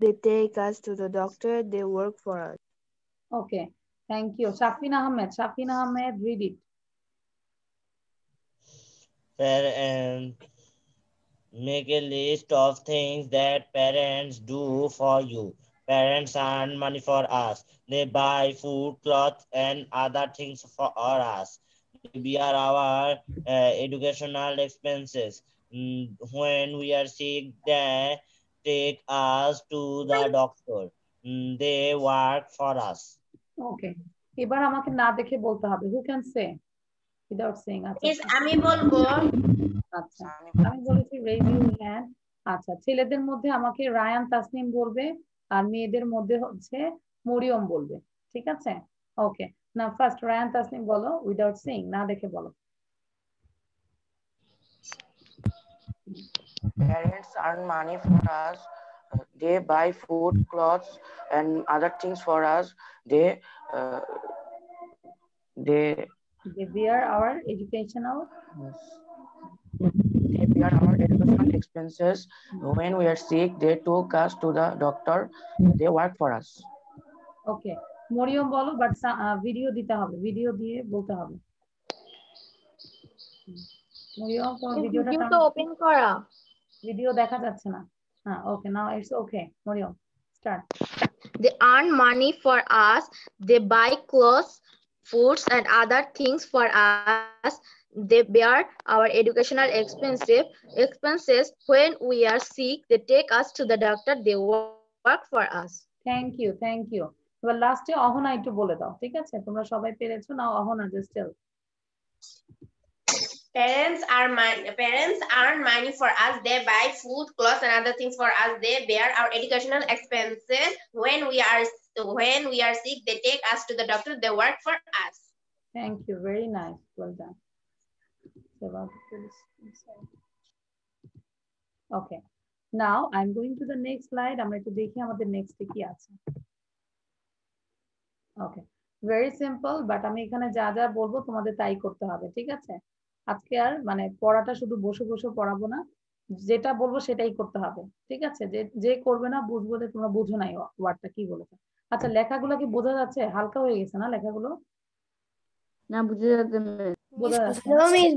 they take us to the doctor. They work for us. Okay, thank you. Shafin Ahmed, read it. Make a list of things that parents do for you. Parents earn money for us. They buy food, clothes, and other things for us. They bear our educational expenses. When we are sick, they take us to the doctor. They work for us. Okay. এবার আমাকে না দেখে বলতে হবে। Who can say without saying? আচ্ছা, আমি বলবো। আচ্ছা, আমি বলেছি raise your hand. আচ্ছা, ছেলেদের মধ্যে আমাকে রায়ান তাসনিম বলবে, আর মেয়েদের মধ্যে হচ্ছে মরিয়ম বলবে, ঠিক আছে? ওকে, না ফার্স্ট রায়ান তাসনিম বলো উইদাউট সেইং, না দেখে বলো। Parents earn money for us. They buy food, clothes, and other things for us. They bear our educational expenses. When we are sick, they took us to the doctor. They work for us. ওকে, মরিয়ম বলো, but video দিতে হবে, video দিয়ে বলতে হবে। মরিয়ম তোমার ভিডিওটা ভিডিওটা open করা। ভিডিও দেখা যাচ্ছে না। হ্যাঁ, okay, now it's okay. Maryam start. They earn money for us. They buy clothes, foods, and other things for us. They bear our educational expenses. When we are sick, they take us to the doctor. They work for us. Thank you, thank you. এবার লাস্টে অহনা একটু বলে দাও, ঠিক আছে? তোমরা সবাই পেরেছো না? Ahona just tell. Parents earn money for us. They buy food, clothes, and other things for us. They bear our educational expenses. When we are sick, they take us to the doctor. They work for us. Thank you. Very nice. Well done. Okay. Now I'm going to the next slide. আমরা একটু দেখি আমাদের next কি আছে। Okay. Very simple, but আমি এখানে যা যা বলবো তোমাদের তাই করতে হবে, ঠিক আছে? আজকে আর মানে পড়াটা শুধু বসে বসে পড়াবো না, যেটা বলবো সেটাই করতে হবে, ঠিক আছে? যে করবে না বুঝবো যে তোমরা বুঝো নাই ওয়ার্ডটা কি বলেছে। আচ্ছা, লেখাগুলো কি বোঝা যাচ্ছে? হালকা হয়ে গেছে না লেখাগুলো? না, বোঝা যাচ্ছে না। বোঝা যাচ্ছে?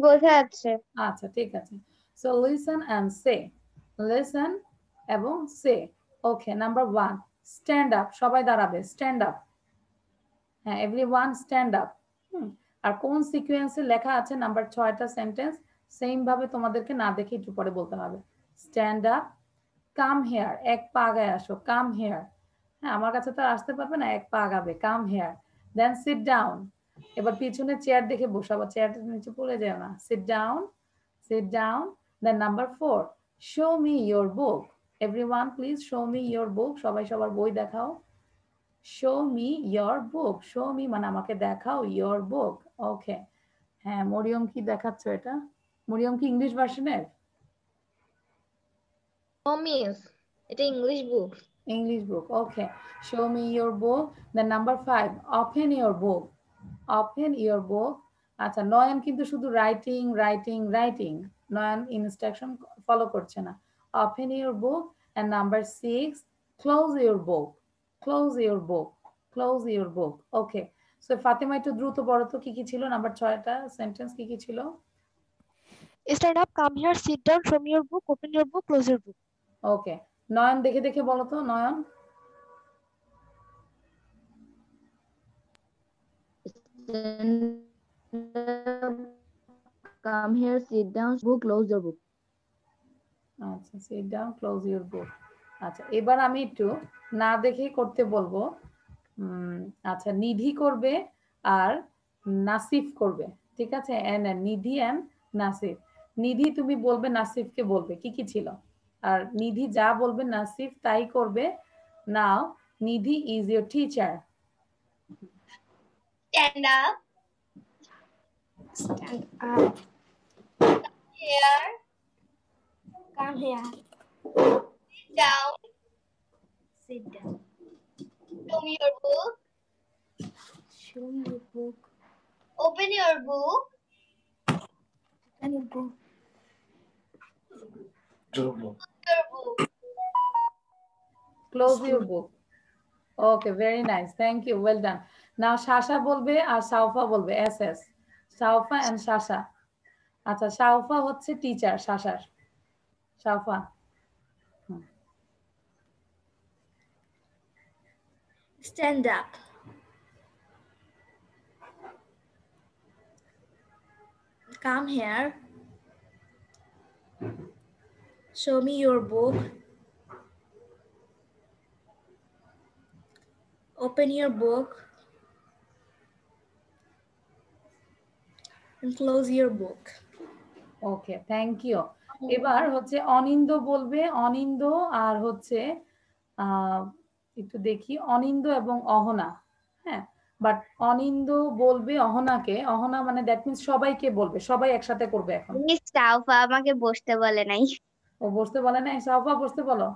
বোঝা যাচ্ছে। আচ্ছা, ঠিক আছে। So listen and say. Listen এবং say. Okay, number 1. Stand up. সবাই দাঁড়াবে। Stand up. হ্যাঁ, everyone stand up. আর কোন সিকোয়েন্সে লেখা আছে নাম্বার 6টা সেন্টেন্স সেম ভাবে তোমাদেরকে না দেখে একটু পরে বলতে হবে। স্ট্যান্ড আপ, কাম হেয়ার, এক পা আগায় আসো, কাম হেয়ার। হ্যাঁ, আমার কাছে তো আসতে পারবে না, এক পা আগাবে, come here. Then sit down, এবার পিছনে চেয়ার দেখে বসাবো, চেয়ারটা নিচে পড়ে যায় না। Sit down, sit down. Then number 4, show me your book. Everyone please show me your book. সবাই সবার বই দেখাও। Show me your book. Show me মানে আমাকে দেখাও, your book. Okay. হ্যাঁ, মরিয়ম কি দেখাচ্ছ এটা? মরিয়ম কি ইংলিশ ভার্সনের? No, miss. এটা English book. English book. Okay. Show me your book. Then number 5, open your book. Open your book. আচ্ছা, নয়ন কিন্তু শুধু রাইটিং রাইটিং রাইটিং, নয়ন ইনস্ট্রাকশন ফলো করছে না। Open your book. And number 6, close your book. Close your book. Close your book. Okay. So Fatema একটু দ্রুত পড়ো তো কি কি ছিল, নাম্বার 6টা সেন্টেন্স কি কি ছিল? Stand up, come here, sit down, show me your book, open your book, close your book. Okay. নয়ন দেখে দেখে বলো তো, নয়ন। Come here, sit down, book, close your book. আচ্ছা, sit down, close your book. আচ্ছা, এবার আমি একটু না দেখে করতে বলবো। আচ্ছা, নিধি করবে আর নাসিফ করবে, ঠিক আছে? নিধি এন্ড নাসিফ। নিধি তুমি বলবে, নাসিফকে বলবে কি কি ছিল, আর নিধি যা বলবে নাসিফ তাই করবে। Now Nidhi is your teacher. Stand up. Stand up. Here. Come here. Sit down. Sit down. Show me your book. Show me your book. Open your book. Open your book. Your book. Close your book. Okay, very nice. Thank you. Well done. Now Shasha বলবে আর সাউফা বলবে। SS. সাউফা and Shasha. আচ্ছা, সাউফা হচ্ছে teacher শাসার। সাউফা। Stand up. Come here. Show me your book. Open your book. And close your book. Okay, thank you. এবার হচ্ছে অনিন্দ বলবে, অনিন্দ আর হচ্ছে একটু দেখি, অনিন্দ এবং অহনা। হ্যাঁ, বাট অনিন্দ বলবে অহনাকে, অহনা মানে দ্যাট মিন্স সবাইকে বলবে, সবাই একসাথে করবে এখন। মিস সাউফা আমাকে বসতে বলে নাই। ও বসতে বলে নাই? সাউফা বসতে বলো।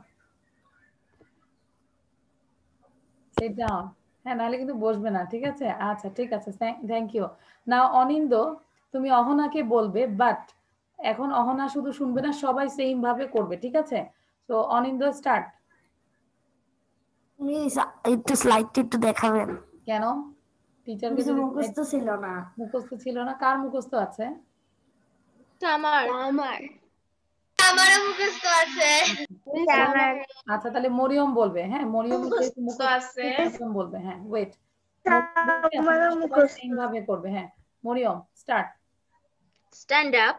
Sit down. হ্যাঁ, নাহলে কিন্তু বসবে না, ঠিক আছে? আচ্ছা, ঠিক আছে, থ্যাংক ইউ। নাও অনিন্দ তুমি অহনাকে বলবে, বাট এখন অহনা শুধু শুনবে না, সবাই সেম ভাবে করবে, ঠিক আছে? তো অনিন্দ স্টার্ট। মিস একটু স্লাইডটা একটু দেখাবেন। কেন? টিচারকে মুখস্থ ছিল না। মুখস্থ ছিল না? কার মুখস্থ আছে? Summer. আচ্ছা তাহলে মরিয়ম বলবে, হ্যাঁ মরিয়ম মরিয়ম বলবে, হ্যাঁ ওয়েট সবাই সেম ভাবে করবে, হ্যাঁ মরিয়ম স্টার্ট। Stand up.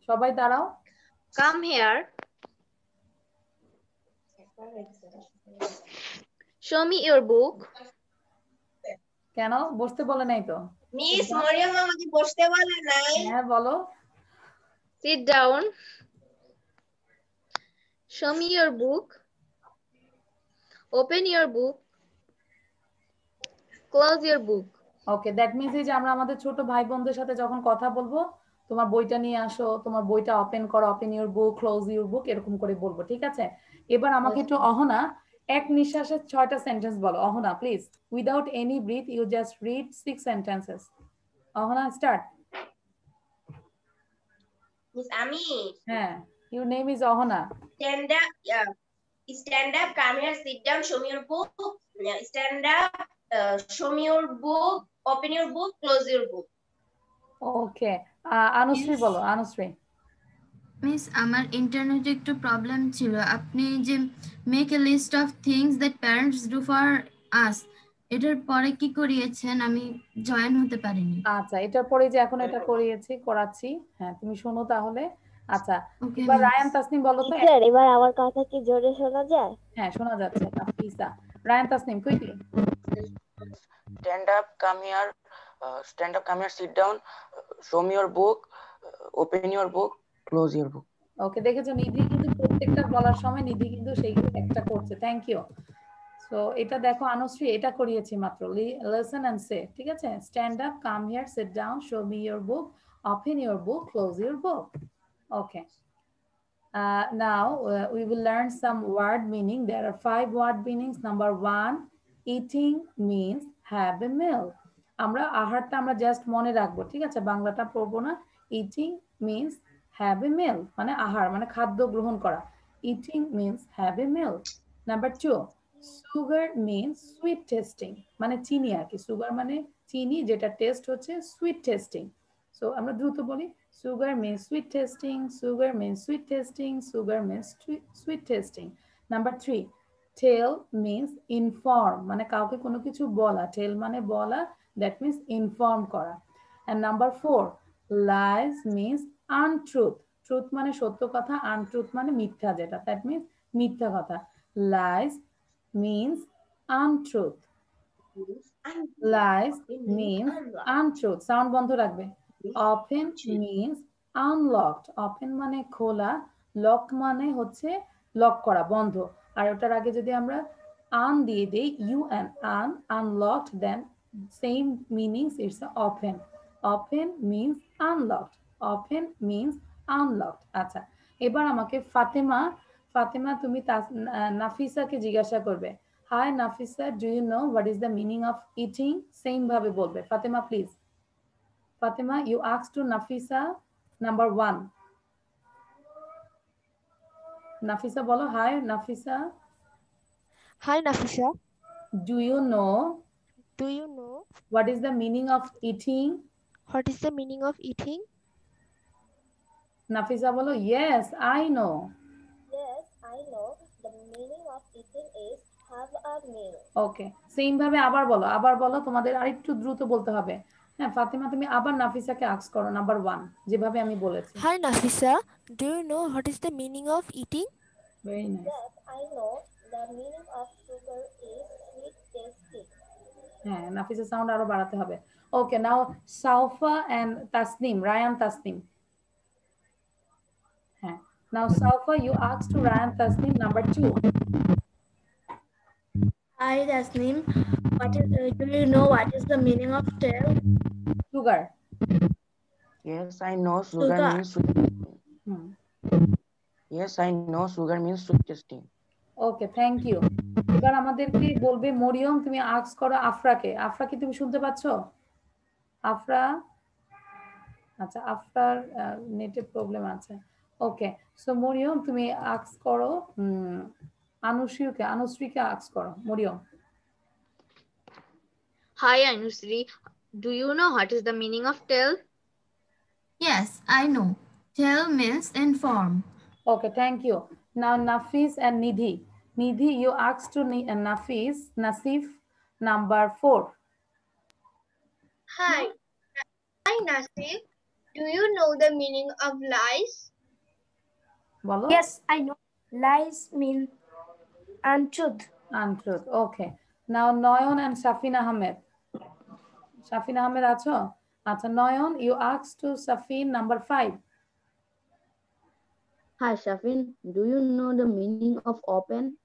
সবাই দাঁড়াও। Come here. Show me your book. কেন বসতে বলে নাই তো? মিস মরিয়ম আমাকে বসতে বলে নাই। হ্যাঁ বলো। Sit down. Show me your book. Open your book. Close your book. Okay that means যে আমরা আমাদের ছোট ভাই বোনদের সাথে যখন কথা বলবো, তোমার বইটা নিয়ে আসো, তোমার বইটা ওপেন করো, open your book, close your book, এরকম করে বলবো, ঠিক আছে? এবার আমাকে একটু অহনা এক নিঃশ্বাসে 6টা সেন্টেন্স বলো। Ahona please, without any breath you just read 6 sentences. Ahona start. Miss আমি, হ্যাঁ your name is Ahona. stand up, stand up, come here, sit down, show me your book. Stand up, show me your book, open your book, close your book. ওকে আনুশ্রী বলো। আনুশ্রী। Miss আমার ইন্টারনেটে একটু problem ছিল। আপনি যে make a list of things that parents do for us, এটার পরে কি করিয়েছেন? আমি জয়েন হতে পারিনি। আচ্ছা এটার পরে যে এখন এটা করাচ্ছি, হ্যাঁ তুমি শোনো তাহলে। আচ্ছা এবার রায়ান তাসনিম বলো তো। এবার আমার কথা কি জোরে শোনা যায়? হ্যাঁ শোনা যাচ্ছে। Nafisa. Rayan Tasnim quickly. Stand up, come here, sit down, show me your book, open your book, close your book. ওকে দেখেছো নিধি কিন্তু প্রত্যেকটা বলার সময় নিধি কিন্তু সেইগুলো একটা করছে। Thank you. সো এটা দেখো আনুশ্রী এটা করিয়েছি মাত্র, লিসেন এন্ড সে, ঠিক আছে? Stand up, come here, sit down, show me your book, open your book, close your book. Okay now we will learn some word meaning. There are 5 word meanings. Number 1, eating means have a meal. আমরা আহারটা আমরা just মনে রাখবো, ঠিক আছে? বাংলাটা পড়বো না। eating means have a meal মানে আহার মানে খাদ্য গ্রহণ করা। eating means have a meal. Number 2, sugar means sweet tasting মানে চিনি আর কি। সুগার মানে চিনি, যেটা টেস্ট হচ্ছে sweet tasting. So আমরা দ্রুত বলি, sugar means sweet tasting, sugar means sweet tasting, sugar means sweet tasting. Number 3, tell means inform মানে কাউকে কোনো কিছু বলা। tell মানে বলা, that means inform করা। And number 4, lies means untruth. truth মানে সত্য কথা, untruth মানে মিথ্যা, যেটা that means মিথ্যা কথা। lies means untruth. lies means untruth. Sound বন্ধ রাখবে। open means unlocked. open মানে খোলা, lock মানে হচ্ছে লক করা, বন্ধ। আর ওটার আগে যদি আমরা un দিয়ে দেই, un, unlocked, then same meanings, it's open. open means unlocked. open means unlocked. আচ্ছা এবার আমাকে ফাতেমা তুমি নাফিসাকে জিজ্ঞাসা করবে, hi Nafisa, do you know what is the meaning of eating? same ভাবে বলবে। Fatema please. Fatima, you asked to Nafisa. Number 1. Nafisa bolo, hi Nafisa. Hi Nafisa. Do you know what is the meaning of eating? What is the meaning of eating? Nafisa bolo, yes, I know. Yes, I know. The meaning of eating is have a meal. Okay. Same ভাবে আবার বলো, তোমাদের আরেকটু দ্রুত বলতে হবে। হ্যাঁ ফাতিমা তুমি আবার নাফিসাকে আস্ক করো নাম্বার 1 যেভাবে আমি বলেছি। Hi Nafisa, do you know what is the meaning of eating? Very nice. Yes, I know. The meaning of sugar is sweet tasting. হ্যাঁ নাফিসা সাউন্ড আরো বাড়াতে হবে। Okay, now Saufa and Tasnim, Ryan Tasnim. হ্যাঁ now Saufa, you asked to Ryan Tasnim number 2. Hi Tasnim, do you know what is the meaning of tail? Sugar. Yes, I know sugar means sweet. Yes, I know sugar means sweet tasting. Okay, thank you. এবার আমাদেরকে বলবে মরিয়ম, তুমি ask করো আফরাকে। আফরা কি তুমি শুনতে পাচ্ছ? আফরা, আচ্ছা আফরার নেটে প্রবলেম আছে। ওকে, সো মরিয়ম তুমি আস্ক করো আনুশ্রীকে আস্ক করো। Mariam. Hi Anusri, do you know what is the meaning of tail? Yes, I know. Tell means inform. Okay, thank you. Now Nafis and Nidhi. Nidhi, you asked to Nasif, number 4. Hi. Hi, Nasif. Do you know the meaning of lies? Bolo? Yes, I know. Lies mean untruth. Untruth. Okay. Now Noyon and Shafin Ahmed. Shafin Ahmed acho? Acha Noyon, you asked to Shafin, number 5. Hi, Shafin. Do you know the meaning of open?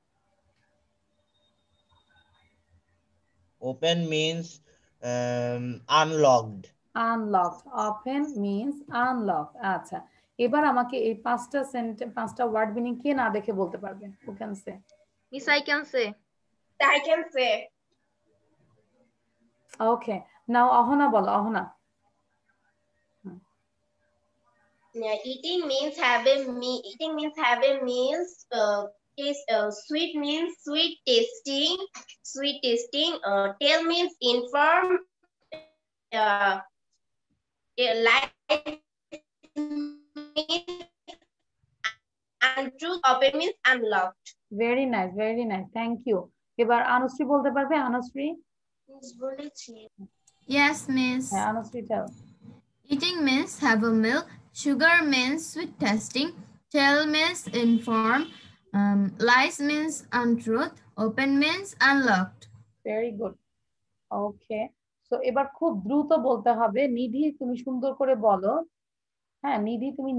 Open means unlocked. Unlocked. Open means unlocked. আচ্ছা এবার আমাকে এই পাঁচটা word meaning কে না দেখে বলতে পারবে? Who can say? Miss, I can say. I can say. Okay. Now Ahona বলো, Ahona. Yeah, eating means having meals. Sweet means sweet tasting. Tell means inform. Life means untruth. Open means unlocked. Very nice, very nice. Thank you. এবার আনুশ্রী বলতে পারবে? আনুশ্রী? Yes, miss. হ্যাঁ, আনুশ্রী tell. Eating means have a meal. Sugar means sweet tasting. Tell means inform. Lies means untruth. Open means unlocked. Very good. Okay. So এবার খুব দ্রুত বলতে হবে। নিধি তুমি সুন্দর করে বলো। হ্যাঁ, নিধি তুমি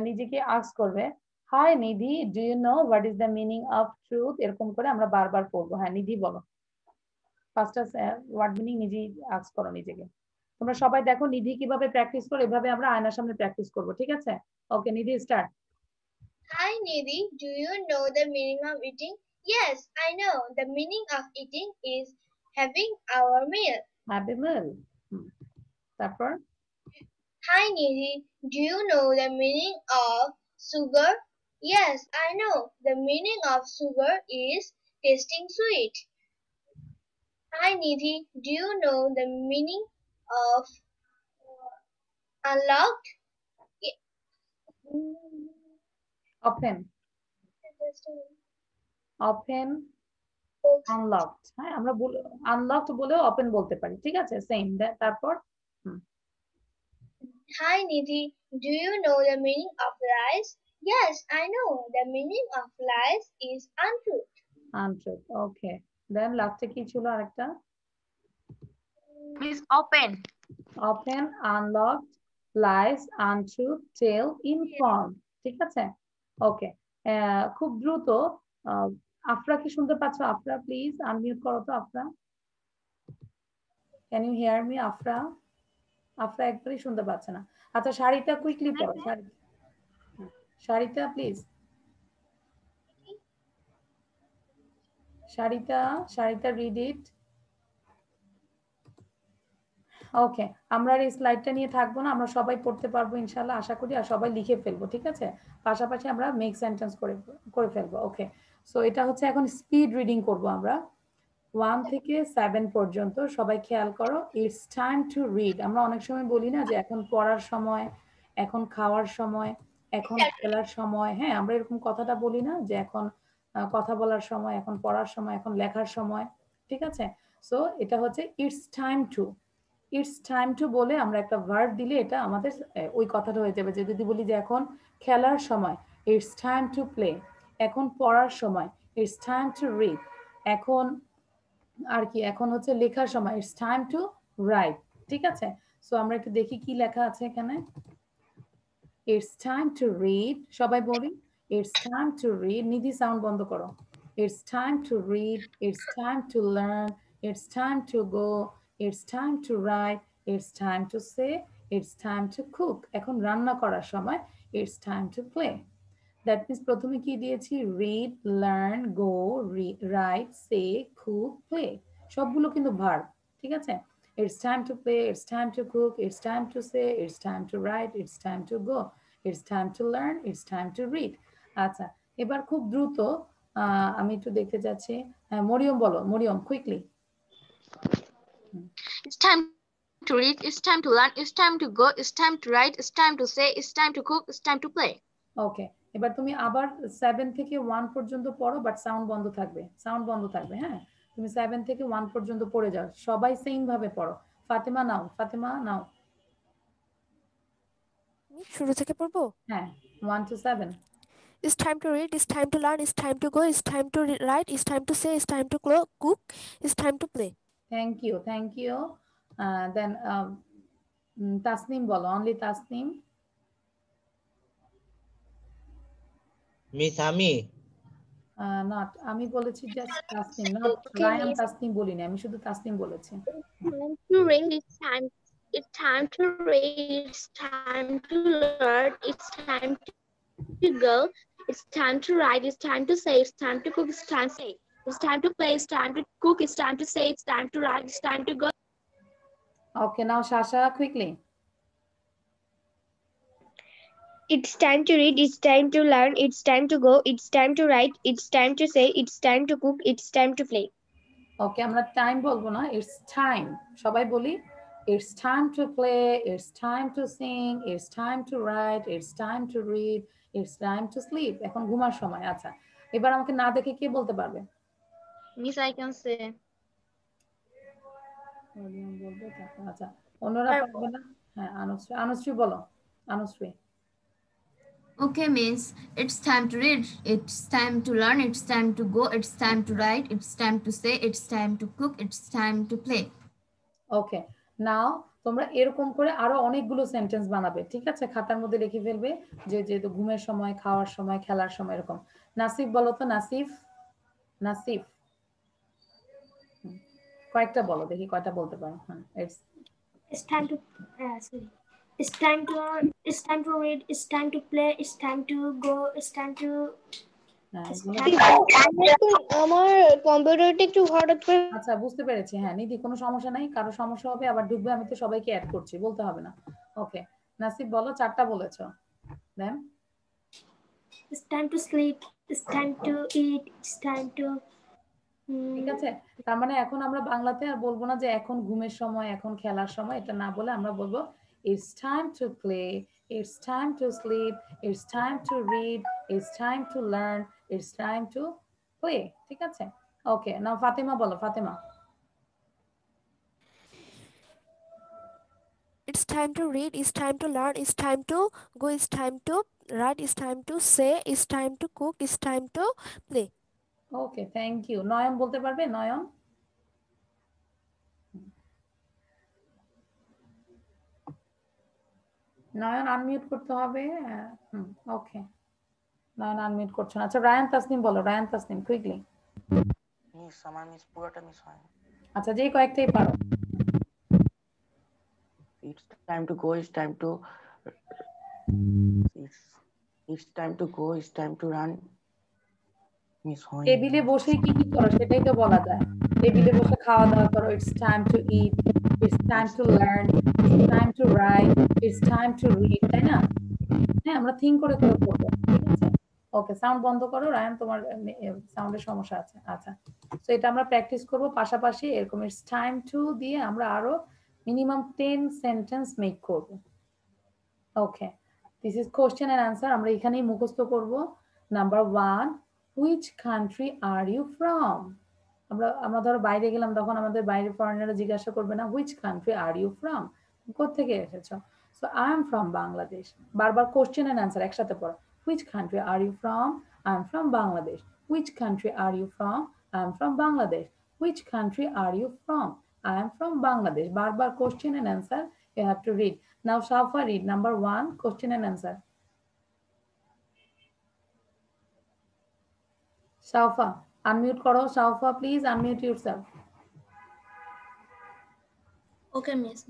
নিজেকে আস্ক করবে। Hi Nidhi, do you know what is the meaning of truth? এরকম করে আমরা বারবার পড়বো। হ্যাঁ, নিধি বলো। ফার্স্ট ওয়ার্ড মিনিং নিজেই আস্ক করো নিজেকে। তোমরা সবাই দেখো নিধি কিভাবে প্র্যাকটিস করে, এভাবে আমরা আয়নার সামনে প্র্যাকটিস করব, ঠিক আছে? ওকে নিধি start. Hi Nidhi, do you know the meaning of eating? Yes, I know. The meaning of eating is having our meal. Have a meal. তারপর? Hi Nidhi, do you know the meaning of sugar? Yes, I know. The meaning of sugar is tasting sweet. Hi Nidhi, do you know the meaning of unlocked? Open. Open. Unlocked. হ্যাঁ, আমরা unlocked বলেও open বলতে পারি, ঠিক আছে? Same. তারপর? Hi Nidhi, do you know the meaning of lies? Yes, I know. The meaning of lies is untruth. Untruth. Okay. Then last কি ছিল আরেকটা? Miss, open. Open, unlocked, lies, untruth, tell, inform. ঠিক আছে? ওকে। খুব দ্রুত আফরা কি শুনতে পাচ্ছ? আফরা প্লিজ আনমিউট করো তো Afra. Can you hear me Afra? Afra একবারই শুনতে পাচ্ছে না। আচ্ছা শারিতা কুইকলি পড়ো। শারিতা প্লিজ। শারিতা read it. ওকে, আমরা এই স্লাইডটা নিয়ে থাকবো না, আমরা সবাই পড়তে পারবো ইনশাআল্লাহ আশা করি, আর সবাই লিখে ফেলবো, ঠিক আছে? পাশাপাশি আমরা মেক সেন্টেন্স করে ফেলবো। ওকে, সো এটা হচ্ছে এখন স্পিড রিডিং করব আমরা 1 থেকে 7 পর্যন্ত। সবাই খেয়াল করো, ইটস টাইম টু রিড। আমরা অনেক সময় বলি না যে এখন পড়ার সময়, এখন খাওয়ার সময়, এখন খেলার সময়। হ্যাঁ, আমরা এরকম কথাটা বলি না যে এখন কথা বলার সময়, এখন পড়ার সময়, এখন লেখার সময়, ঠিক আছে? সো এটা হচ্ছে it's time to. It's time to বলে আমরা একটা ভার্ব দিলে এটা আমাদের ওই কথাটা হয়ে যাবে। যে যদি বলি যে এখন খেলার সময়, ইটস টাইম টু প্লে। এখন পড়ার সময়, ইটস টাইম টু রিড। এখন আর কি, এখন হচ্ছে লেখার সময়, ইটস টাইম টু রাইট, ঠিক আছে? সো আমরা একটু দেখি কি লেখা আছে এখানে। ইটস টাইম টু রিড, সবাই বলি it's time to read. Nidhi sound বন্ধ করো। It's time to read, it's time to learn, it's time to go, it's time to write, it's time to say, it's time to cook. এখন রান্না করার সময়, it's time to play. That means প্রথমে কি দিয়েছি? read, learn, go, write, say, cook, play. সবগুলো কিন্তু verb, ঠিক আছে? It's time to play, it's time to cook, it's time to say, it's time to write, it's time to go, it's time to learn, it's time to read. আচ্ছা, এবার খুব দ্রুত আমি একটু দেখতে যাচ্ছি। মরিয়ম বলো, Maryam quickly. It's time to read, it's time to learn, it's time to go, it's time to write, it's time to say, it's time to cook, it's time to play. ওকে, এবার তুমি আবার 7 থেকে 1 পর্যন্ত পড়ো, বাট সাউন্ড বন্ধ থাকবে, হ্যাঁ? তুমি 7 থেকে 1 পর্যন্ত পড়ে যাও, সবাই সেম ভাবে পড়ো। ফাতেমা নাও। শুরু থেকে পড়বো? হ্যাঁ, 1 to 7. It's time to read, it's time to learn, it's time to go, it's time to write, it's time to say, it's time to cook, it's time to play. Thank you. Then Tasneem bolo, only Tasneem. Miss Ami. Not আমি বলেছি just Tasneem, not Ryan Tasneem বলিনি, আমি শুধু Tasneem বলেছি। Time to read, it's time to read, it's time to learn, it's time to go, it's time to write, it's time to say, it's time to cook, it's time to say, it's time to play, it's time to cook, it's time to say, it's time to write, it's time to go. Okay, now Shasha, quickly. It's time to read, it's time to learn, it's time to go, it's time to write, it's time to say, it's time to cook, it's time to play. Okay, আমরা time বলবো না, it's time. সবাই বলি, it's time to play, it's time to sing, it's time to write, it's time to read, it's time to sleep. এখন ঘুমার সময়। আচ্ছা, এবার আমাকে না দেখে কে বলতে পারবে? Miss, I can say. আচ্ছা, অন্যরা পারবে না? হ্যাঁ, অনুশ্রী বলো, Anushree. Okay, Miss. It's time to read. It's time to learn. It's time to go. It's time to write. It's time to say. It's time to cook. It's time to play. Okay. Now, তোমরা এরকম করে আরো অনেকগুলো sentence বানাবে, ঠিক আছে? খাতার মধ্যে লিখে ফেলবে, যে ঘুমের সময়, খাওয়ার সময়, খেলার সময়, এরকম। নাসিফ বলো তো, নাসিফ কয়েকটা বলো, দেখি কয়টা বলতে পারো। হ্যাঁ, It's time to It's time to read, it's time to play, it's time to go, it's time to আমার কম্পিউটারটা একটু হঠাৎ করে। আচ্ছা, বুঝতে পেরেছি। হ্যাঁ নিধি, কোনো সমস্যা নাই, কারো সমস্যা হবে আবার ঢুকবে, আমি তো সবাইকে অ্যাড করছি, বলতে হবে না। ওকে, নাসিব বলো, 4টা বলেছো। দেন it's time to sleep, it's time to eat, it's time to ঠিক আছে। তার মানে এখন আমরা বাংলাতে আর বলবো না যে এখন ঘুমের সময়, এখন খেলার সময়, এটা না বলে আমরা বলবো it's time to play, it's time to sleep, it's time to read, it's time to learn, it's time to play, ঠিক আছে? ওকে, নাও ফাতেমা বলো, Fatema. It's time to read, it's time to learn, it's time to go, it's time to write, it's time to say, it's time to cook, it's time to play. Okay, thank you. Nayan বলতে পারবে? নয়ন unmute করতে হবে। ওকে, নয়ন unmute করছে না। আচ্ছা, Ryan Tasnim বলো, Rayan Tasnim, quickly. Miss, আমার miss পুরোটা মিস হয়। আচ্ছা, যে কয়েকটাই পারো। It's time to go, it's time to go, it's time to run. Miss হয়। টেবিলে বসে কি কি করো সেটাই তো বলা যায়। টেবিলে বসে খাওয়া দাওয়া করো, it's time to eat, it's time to learn, it's time to write, it's time to read, তাই না? হ্যাঁ, আমরা থিঙ্ক করে করবো, ঠিক আছে? ওকে, সাউন্ড বন্ধ করো রায়ান, তোমার সাউন্ডের সমস্যা আছে। আচ্ছা, তো এটা আমরা প্র্যাকটিস করব পাশাপাশি। এরকম it's time to দিয়ে আমরা আরো মিনিমাম 10 সেন্টেন্স মেক করব। Okay, this is question and answer. আমরা এখানেই মুখস্থ করব। Number 1, which country are you from? আমরা ধরো বাইরে গেলাম, তখন আমাদের বাইরে ফরেনাররা জিজ্ঞাসা করবে না which country are you from, কোথা থেকে এসেছো? So I am from Bangladesh। বারবার কোশ্চেন এন্ড আনসার একসাথে পড়ো। which country are you from? I am from Bangladesh। which country are you from? I am from Bangladesh। which country are you from? I am from Bangladesh। বারবার question and answer, you have to read। Now Shafa, read number 1, question and answer. Shafa, unmute karo. Shafa, please unmute yourself. Okay, Miss.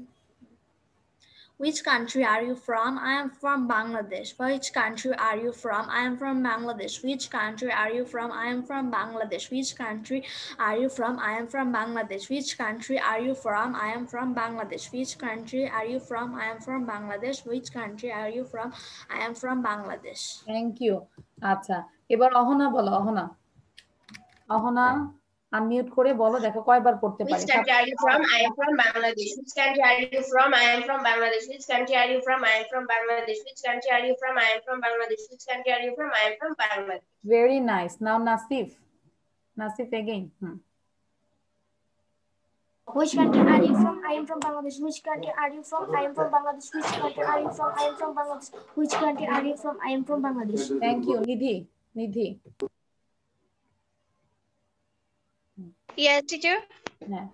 Which country are you from? I am from Bangladesh. Which country are you from? I am from Bangladesh. Which country are you from? I am from Bangladesh. Which country are you from? I am from Bangladesh. Which country are you from? I am from Bangladesh. Which country are you from? I am from Bangladesh. Which country are you from? I am from Bangladesh. Thank you. আচ্ছা, এবার অহনা বলো, Ahana. Unmute করে বলো, দেখো কয়বার পড়তে পারি। Which country are you from? I am from Bangladesh. Which country are you from? I am from Bangladesh. Which country are you from? I am from Bangladesh. Which country are you from? I am from Bangladesh. Which country are you from? I am from Bangladesh. Very nice. Now Nasif. Nasif again. Which country are you from? I am from Bangladesh. Which country are you from? I am from Bangladesh. Which country are you from? I am from Bangladesh. Which country are you from? I am from Bangladesh. Thank you. Nidhi. Nidhi. Yes, teacher. Yeah.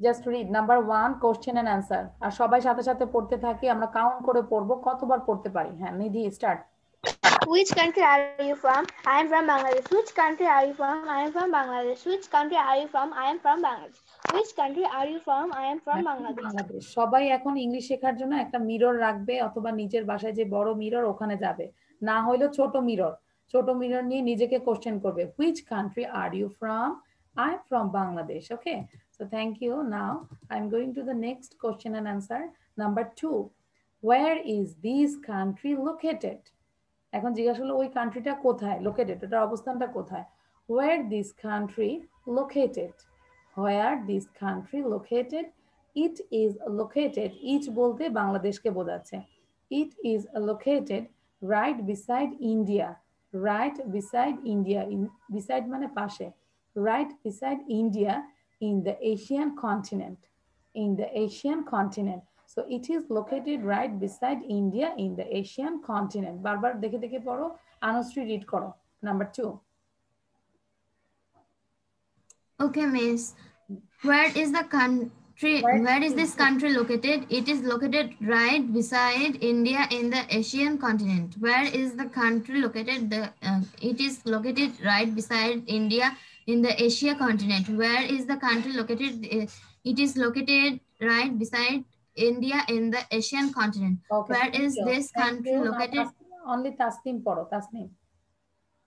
Just read number 1 question and answer. আর সবাই সাথে সাথে পড়তে থাকি, আমরা count করে পড়বো কতবার পড়তে পারি। হ্যাঁ নিধি start. Which country are you from? I am from Bangladesh. Which country are you from? I am from Bangladesh. Which country are you from? I am from Bangladesh. Which country are you from? I am from Bangladesh. সবাই এখন English শেখার জন্য একটা mirror রাখবে, অথবা নিজের বাসায় যে বড় মিরর ওখানে যাবে, না হইলো ছোট মিরর নিয়ে নিজেকে কোশ্চেন করবে। Which country are you from? I am from Bangladesh. Okay, so thank you. Now I'm going to the next question and answer. Number 2, where is this country located? এখন জিজ্ঞাসা হলো ওই কান্ট্রিটা কোথায়, লোকেটেড, ওটার অবস্থানটা কোথায়। Where this country located? Where this country located? It is located. Each বলতে বাংলাদেশকে বোঝাচ্ছে। It is located right beside India. Right beside India. Beside মানে পাশে। Right beside India in the Asian continent. In the Asian continent. So it is located right beside India in the Asian continent. বারবার দেখে দেখে পড়ো, আনুশ্রী read করো। Number 2. Okay, miss. Where is the country? Where is this country located? It is located right beside India in the Asian continent. Where is the country located? It is located right beside India in the Asia continent. Where is the country located? It is located right beside India in the Asian continent. Okay, where is this country located? Only Tasnim পড়ো, তাসনিম।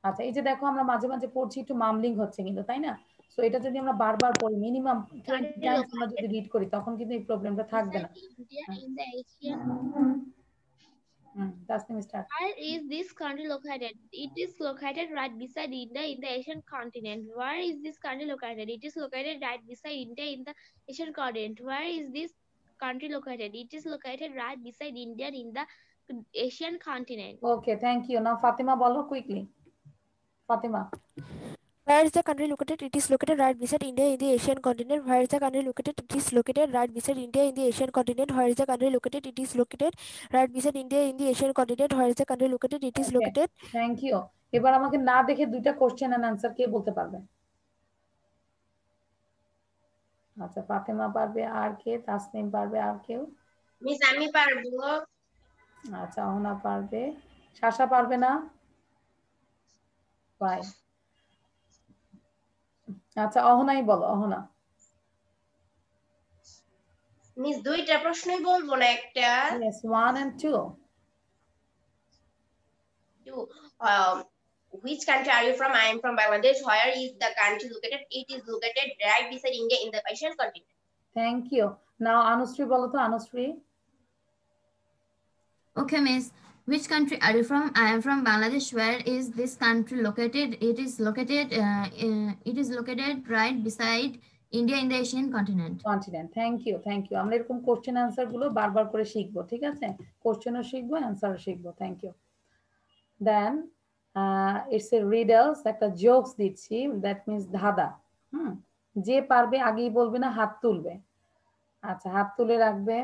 আচ্ছা, এই যে দেখো আমরা মাঝে মাঝে পড়ছি, একটু মামলিং হচ্ছে কিন্তু, তাই না? সো এটা যদি আমরা বারবার পড়ি, মিনিমাম 20 টাইমস আমরা যদি রিড করি, তখন কিন্তু এই প্রবলেমটা থাকবে না। Tasnim start. Where is this country located? It is located right beside India in the Asian continent. Where is this country located? It is located right beside India in the Asian continent. Where is this country located? It is located right beside India in the Asian continent. Okay, thank you. Now Fatima বলো quickly. Fatima. Where is the country located? It is located right beside India in the Asian continent. Where is the country located? It is located right beside India in the Asian continent. Where is the country located? It is located right beside India in the Asian continent. Where is the country located? It is located. Thank you. এবার আমাকে না দেখে দুইটা question and answer কে বলতে পারবে? আচ্ছা, ফাতেমা পারবে, আর কে? তাসনিম পারবে, আর কেউ? মিস আমি পারবো। আচ্ছা, অহনা পারবে, শাশা পারবে না? বাই। আচ্ছা, অহনাই বলো, অহনা। মিস দুইটা প্রশ্নই বলবো না একটা? Yes, 1 and 2. Which country are you from? I am from Bangladesh. Where is the country located? It is located right beside India in the Asian continent. Thank you. Now Anushree বলো তো, Anushree. Okay, miss. Which country are you from? I am from Bangladesh. Where is this country located? It is located right beside India in the Asian continent. Thank you, thank you. আমরা এরকম question answer গুলো বারবার করে শিখবো, ঠিক আছে? কোশ্চেনও শিখবো, অ্যানসারও শিখবো। Thank you. Then it's a riddles, একটা জোকস দিচ্ছি, that means ধাঁধা। যে পারবে আগেই বলবে না, হাত তুলবে। আচ্ছা, হাত তুলে রাখবে।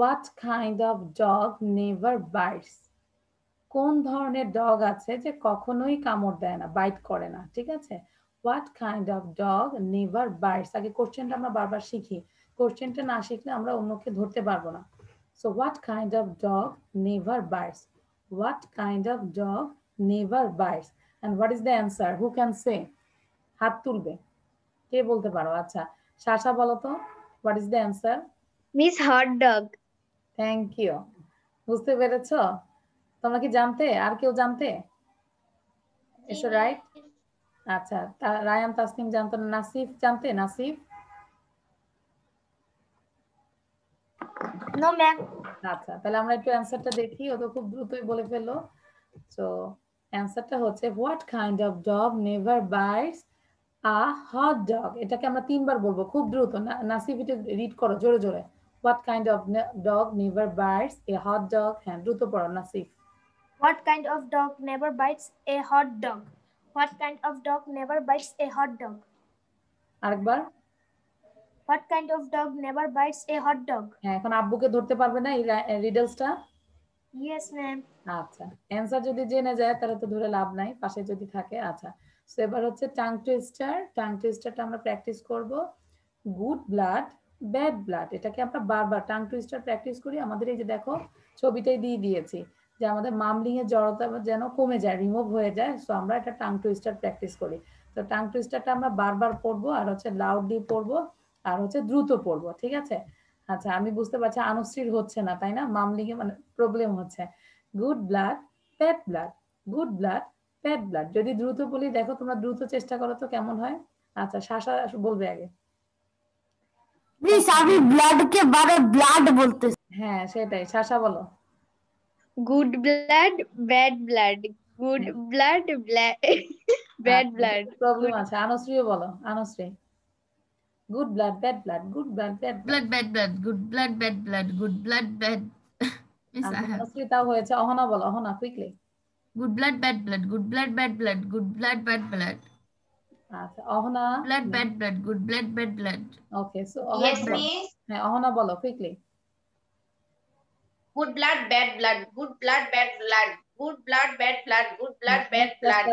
What kind of dog never bites? কোন ধরনের ডগ আছে যে কখনোই কামড় দেয় না, বাইট করে না, ঠিক আছে? What kind of dog never bites? আগে কোশ্চেনটা আমরা বারবার শিখি, কোশ্চেনটা না শিখলে আমরা অন্যকে ধরতে পারবো না। So what kind of dog never bites? What kind of dog never bites? And what is the answer? Who can say? হাত তুলবে, কে বলতে পারো? আচ্ছা, শাশা বলো তো, what is the answer? Miss Hot Dog. Thank you. বুঝতে পেরেছো? তোমরা কি জানতে? আর কেউ জানতে? Is it right? আচ্ছা, রায়ান তাসনিম জানতো না, নাসিফ জানতে? নাসিফ? No ma'am. আচ্ছা, তাহলে আমরা একটু অ্যানসারটা দেখি, ও তো খুব দ্রুতই বলে ফেললো। সো অ্যানসারটা হচ্ছে, what kind of dog never bites? A hot dog, এটাকে আমরা 3 বার বলবো খুব দ্রুত। নাসিফ এটা রিড করো জোরে জোরে। What kind of dog never bites a hot dog? হ্যাঁ দ্রুত পড়ো Nasif. What kind of dog never bites a hot dog? What kind of dog never bites a hot dog? আরেকবার। What kind of dog never bites a hot dog? হ্যাঁ এখন আব্বুকে ধরতে পারবে না এই রিডলসটা? Yes, ma'am. আচ্ছা অ্যানসার যদি জেনে যায় তাহলে তো ধরে লাভ নাই, পাশে যদি থাকে। আচ্ছা সো এবার হচ্ছে টাং টুইস্টার। টাং টুইস্টারটা আমরা প্র্যাকটিস করব। গুড ব্লাড ব্যাড ব্লাড, এটাকে আমরা বারবার টাং টুইস্টার প্র্যাকটিস করি। আমাদের এই যে দেখো ছবিটাই দিয়ে দিয়েছি যে আমাদের মামলিং এর জড়তা যেন কমে যায়, রিমুভ হয়ে যায়। সো আমরা এটা টাং টুইস্টার প্র্যাকটিস করি। তো টাং টুইস্টারটা আমরা বারবার পড়বো আর হচ্ছে লাউডলি পড়বো আর হচ্ছে দ্রুত পড়বো, ঠিক আছে? আচ্ছা আমি বুঝতে পারছি আনুশ্রীর হচ্ছে না, তাই না? মামলিং এ মানে প্রবলেম হচ্ছে। Good blood bad blood, good blood bad blood. যদি দ্রুত বলি দেখো তোমরা দ্রুত চেষ্টা করো তো কেমন হয়। আচ্ছা শাসা বলবে আগে। মিস আমি ব্লাডকে বারে ব্লাড বলতেছি। হ্যাঁ সেটাই, শাসা বলো। Good blood, bad blood. Good blood, bad blood. Problem আছে। আনুশ্রীও বলো, Anushri. Good blood bad blood, good blood bad Blood, bad blood, good blood, bad blood, good blood, bad. Miss, I have. Anushree তাও হয়েছে। অহনা বলো, Ahona quickly. Good blood, bad blood, good blood, bad blood, good blood, bad blood. আচ্ছা Ahona. Blood, bad blood, good blood, bad blood. Okay so Yes, miss. হ্যাঁ অহনা বলো quickly. Good blood, bad blood. Good blood, bad blood. Good blood, bad blood. Good blood, bad blood.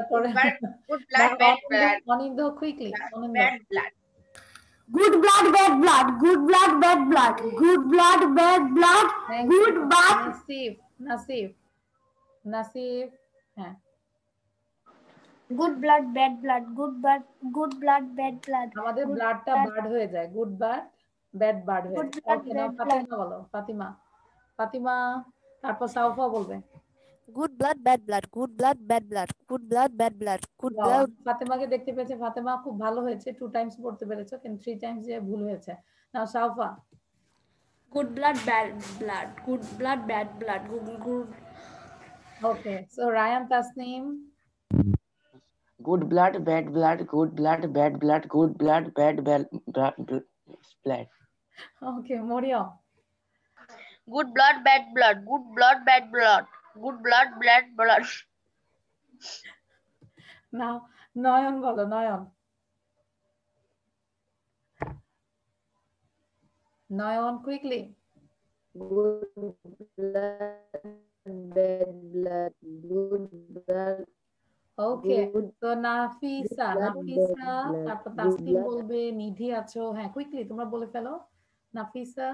Good blood, bad blood. Anindo quickly. Bad blood. Good blood, bad blood. Good blood, bad blood. Good blood, bad blood. Good blood. Nasif, Nasif, Nasif. হ্যাঁ Good blood, bad blood. Good blood, bad blood. আমাদের ব্লাডটা bird হয়ে যায়। Good blood bad bird হয়ে যায়। ওকে নাও ফাতিমা বলো, ফাতিমা। ফাতিমা তারপর সাউফা বলবে। Good blood, bad blood. Good blood, bad blood. Good blood, bad blood. Good blood. ফাতেমাকে দেখতে পেয়েছে। ফাতেমা খুব ভালো হয়েছে, 2 টাইমস পড়তে পেরেছো, কিন্তু 3 টাইমস যে ভুল হয়েছে। Now Saufa. Good blood, bad blood. Good blood, bad blood. Good. Okay so Rayan Tasnim. Good blood, bad blood, good blood, bad blood, good blood, bad blood. Okay Maryam. Good blood, bad blood. Good blood, bad blood. Good blood, bad blood. Now Nayan বলো, Nayan. Nayan quickly. Good blood, bad blood. Good blood. Okay তো নাফিসা, নাফিসা তারপর তাসনিম বলবে, নিধি আছো। হ্যাঁ quickly তোমরা বলে ফেলো। Nafisa.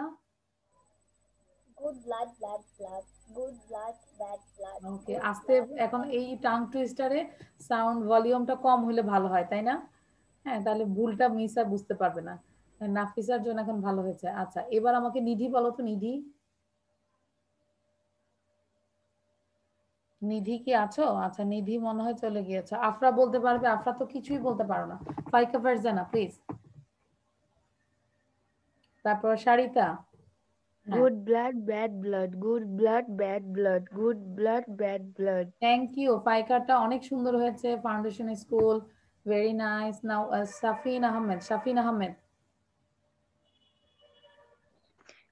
Good blood, bad blood. Good blood, bad blood. ওকে আস্তে, এখন এই টাং টুইস্টারে সাউন্ড ভলিউমটা কম হলে ভালো হয়, তাই না? হ্যাঁ তাহলে ভুলটা মিস আর বুঝতে পারবে না। নাফিসার জন্য এখন ভালো হয়েছে। আচ্ছা এবার আমাকে নিধি বলো তো। নিধি, নিধি কি আছো? আচ্ছা নিধি মনে হয় চলে গিয়েছে। আফরা বলতে পারবে? আফরা তো কিছুই বলতে পারো না। ফাইকা ফারজানা প্লিজ। তারপর শারিতা। Good blood, bad blood. Good blood, bad blood. Good blood, bad blood. Thank you. ফাইকারটা অনেক সুন্দর হয়েছে। Foundation school, very nice. Now Safin Ahmed. Safin Ahmed.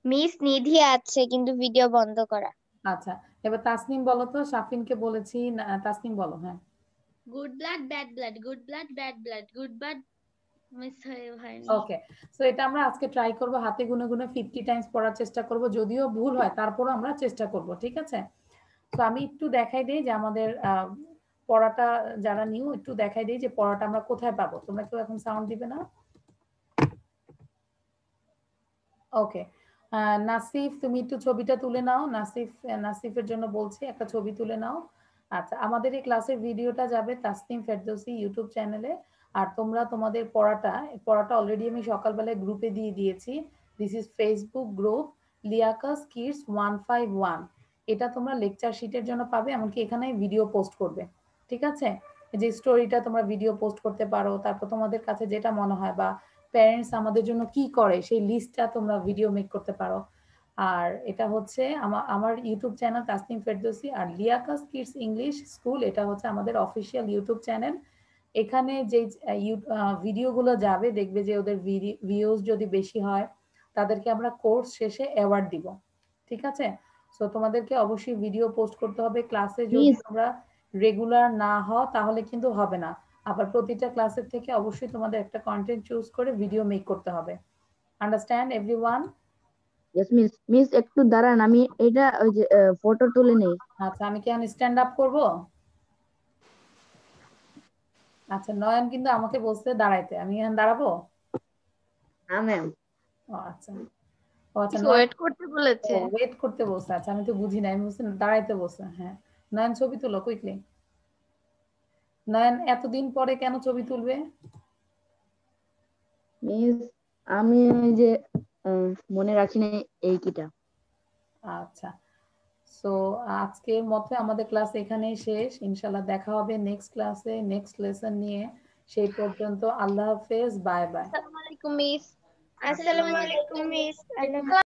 Miss Nidhi আছে কিন্তু ভিডিও বন্ধ করা। আচ্ছা এবার তাসনিম বলো তো। সাফিনকে বলেছি, তাসনিম বলো। হ্যাঁ Good blood, bad blood. Good blood, bad blood. Good blood. Miss হয়নি। ওকে সো এটা আমরা আজকে ট্রাই করব, হাতে গুনে গুনে 50 টাইমস পড়ার চেষ্টা করব। যদিও ভুল হয় তারপরও আমরা চেষ্টা করব, ঠিক আছে? তো আমি একটু দেখাই দেই যে আমাদের পড়াটা, যারা নিউ একটু দেখাই দেই যে পড়াটা আমরা কোথায় পাবো। তোমরা কেউ এখন সাউন্ড দিবে না? ওকে নাসিফ তুমি একটু ছবিটা তুলে নাও। নাসিফ, নাসিফের জন্য বলছি একটা ছবি তুলে নাও। আচ্ছা আমাদের এই ক্লাসের ভিডিওটা যাবে তাসনিম ফেরদৌসি ইউটিউব চ্যানেলে। আর তোমরা তোমাদের পড়াটা অলরেডি আমি সকালবেলায় গ্রুপে দিয়ে দিয়েছি। দিস ইজ ফেসবুক গ্রুপ লিয়াকাস কিডস 151। এটা তোমরা লেকচার শিটের জন্য পাবে, এমনকি এখানে ভিডিও পোস্ট করবে, ঠিক আছে? যে স্টোরিটা তোমরা ভিডিও পোস্ট করতে পারো। তারপর তোমাদের কাছে যেটা মনে হয়, বা প্যারেন্টস আমাদের জন্য কি করে সেই লিস্টটা তোমরা ভিডিও মেক করতে পারো। আর এটা হচ্ছে আমার ইউটিউব চ্যানেল তাসনিম ফেরদৌসি, আর লিয়াকাস কিডস ইংলিশ স্কুল এটা হচ্ছে আমাদের অফিসিয়াল ইউটিউব চ্যানেল। এখানে যে ভিডিওগুলো যাবে দেখবে যে ওদের ভিউজ যদি বেশি হয় তাদেরকে আমরা কোর্স শেষে অ্যাওয়ার্ড দিব, ঠিক আছে? সো তোমাদেরকে অবশ্যই ভিডিও পোস্ট করতে হবে। ক্লাসে যদি তোমরা রেগুলার না হও তাহলে কিন্তু হবে না। আবার প্রতিটা ক্লাসের থেকে অবশ্যই তোমাদের একটা কন্টেন্ট চুজ করে ভিডিও মেক করতে হবে। Understand everyone? Yes miss. Miss একটু দাঁড়ান, আমি এটা ওই যে ফটো তুলে নেই। আচ্ছা, আমি কি এখন স্ট্যান্ড আপ করব? আচ্ছা, নয়ন কিন্তু আমাকে বলছে দাঁড়াইতে, আমি এখন দাঁড়াবো? হ্যাঁ ম্যাম। ও আচ্ছা, ও আচ্ছা, ওয়েট করতে বলেছে। ওয়েট করতে বলছে। আচ্ছা, আমি তো বুঝি না, আমি বুঝছি দাঁড়াইতে বলছে। হ্যাঁ, নয়ন ছবি তুলো কুইকলি। নয়ন এতদিন পরে কেন ছবি তুলবে? মিস আমি ওই যে মনে রাখি না এই কিটা। আচ্ছা, সো আজকের মতো আমাদের ক্লাস এখানেই শেষ। ইনশাআল্লাহ দেখা হবে নেক্সট ক্লাসে নেক্সট লেসন নিয়ে। সেই পর্যন্ত আল্লাহ হাফেজ, বাই বাই। আসসালামু আলাইকুম মিস। আসসালামু আলাইকুম মিস।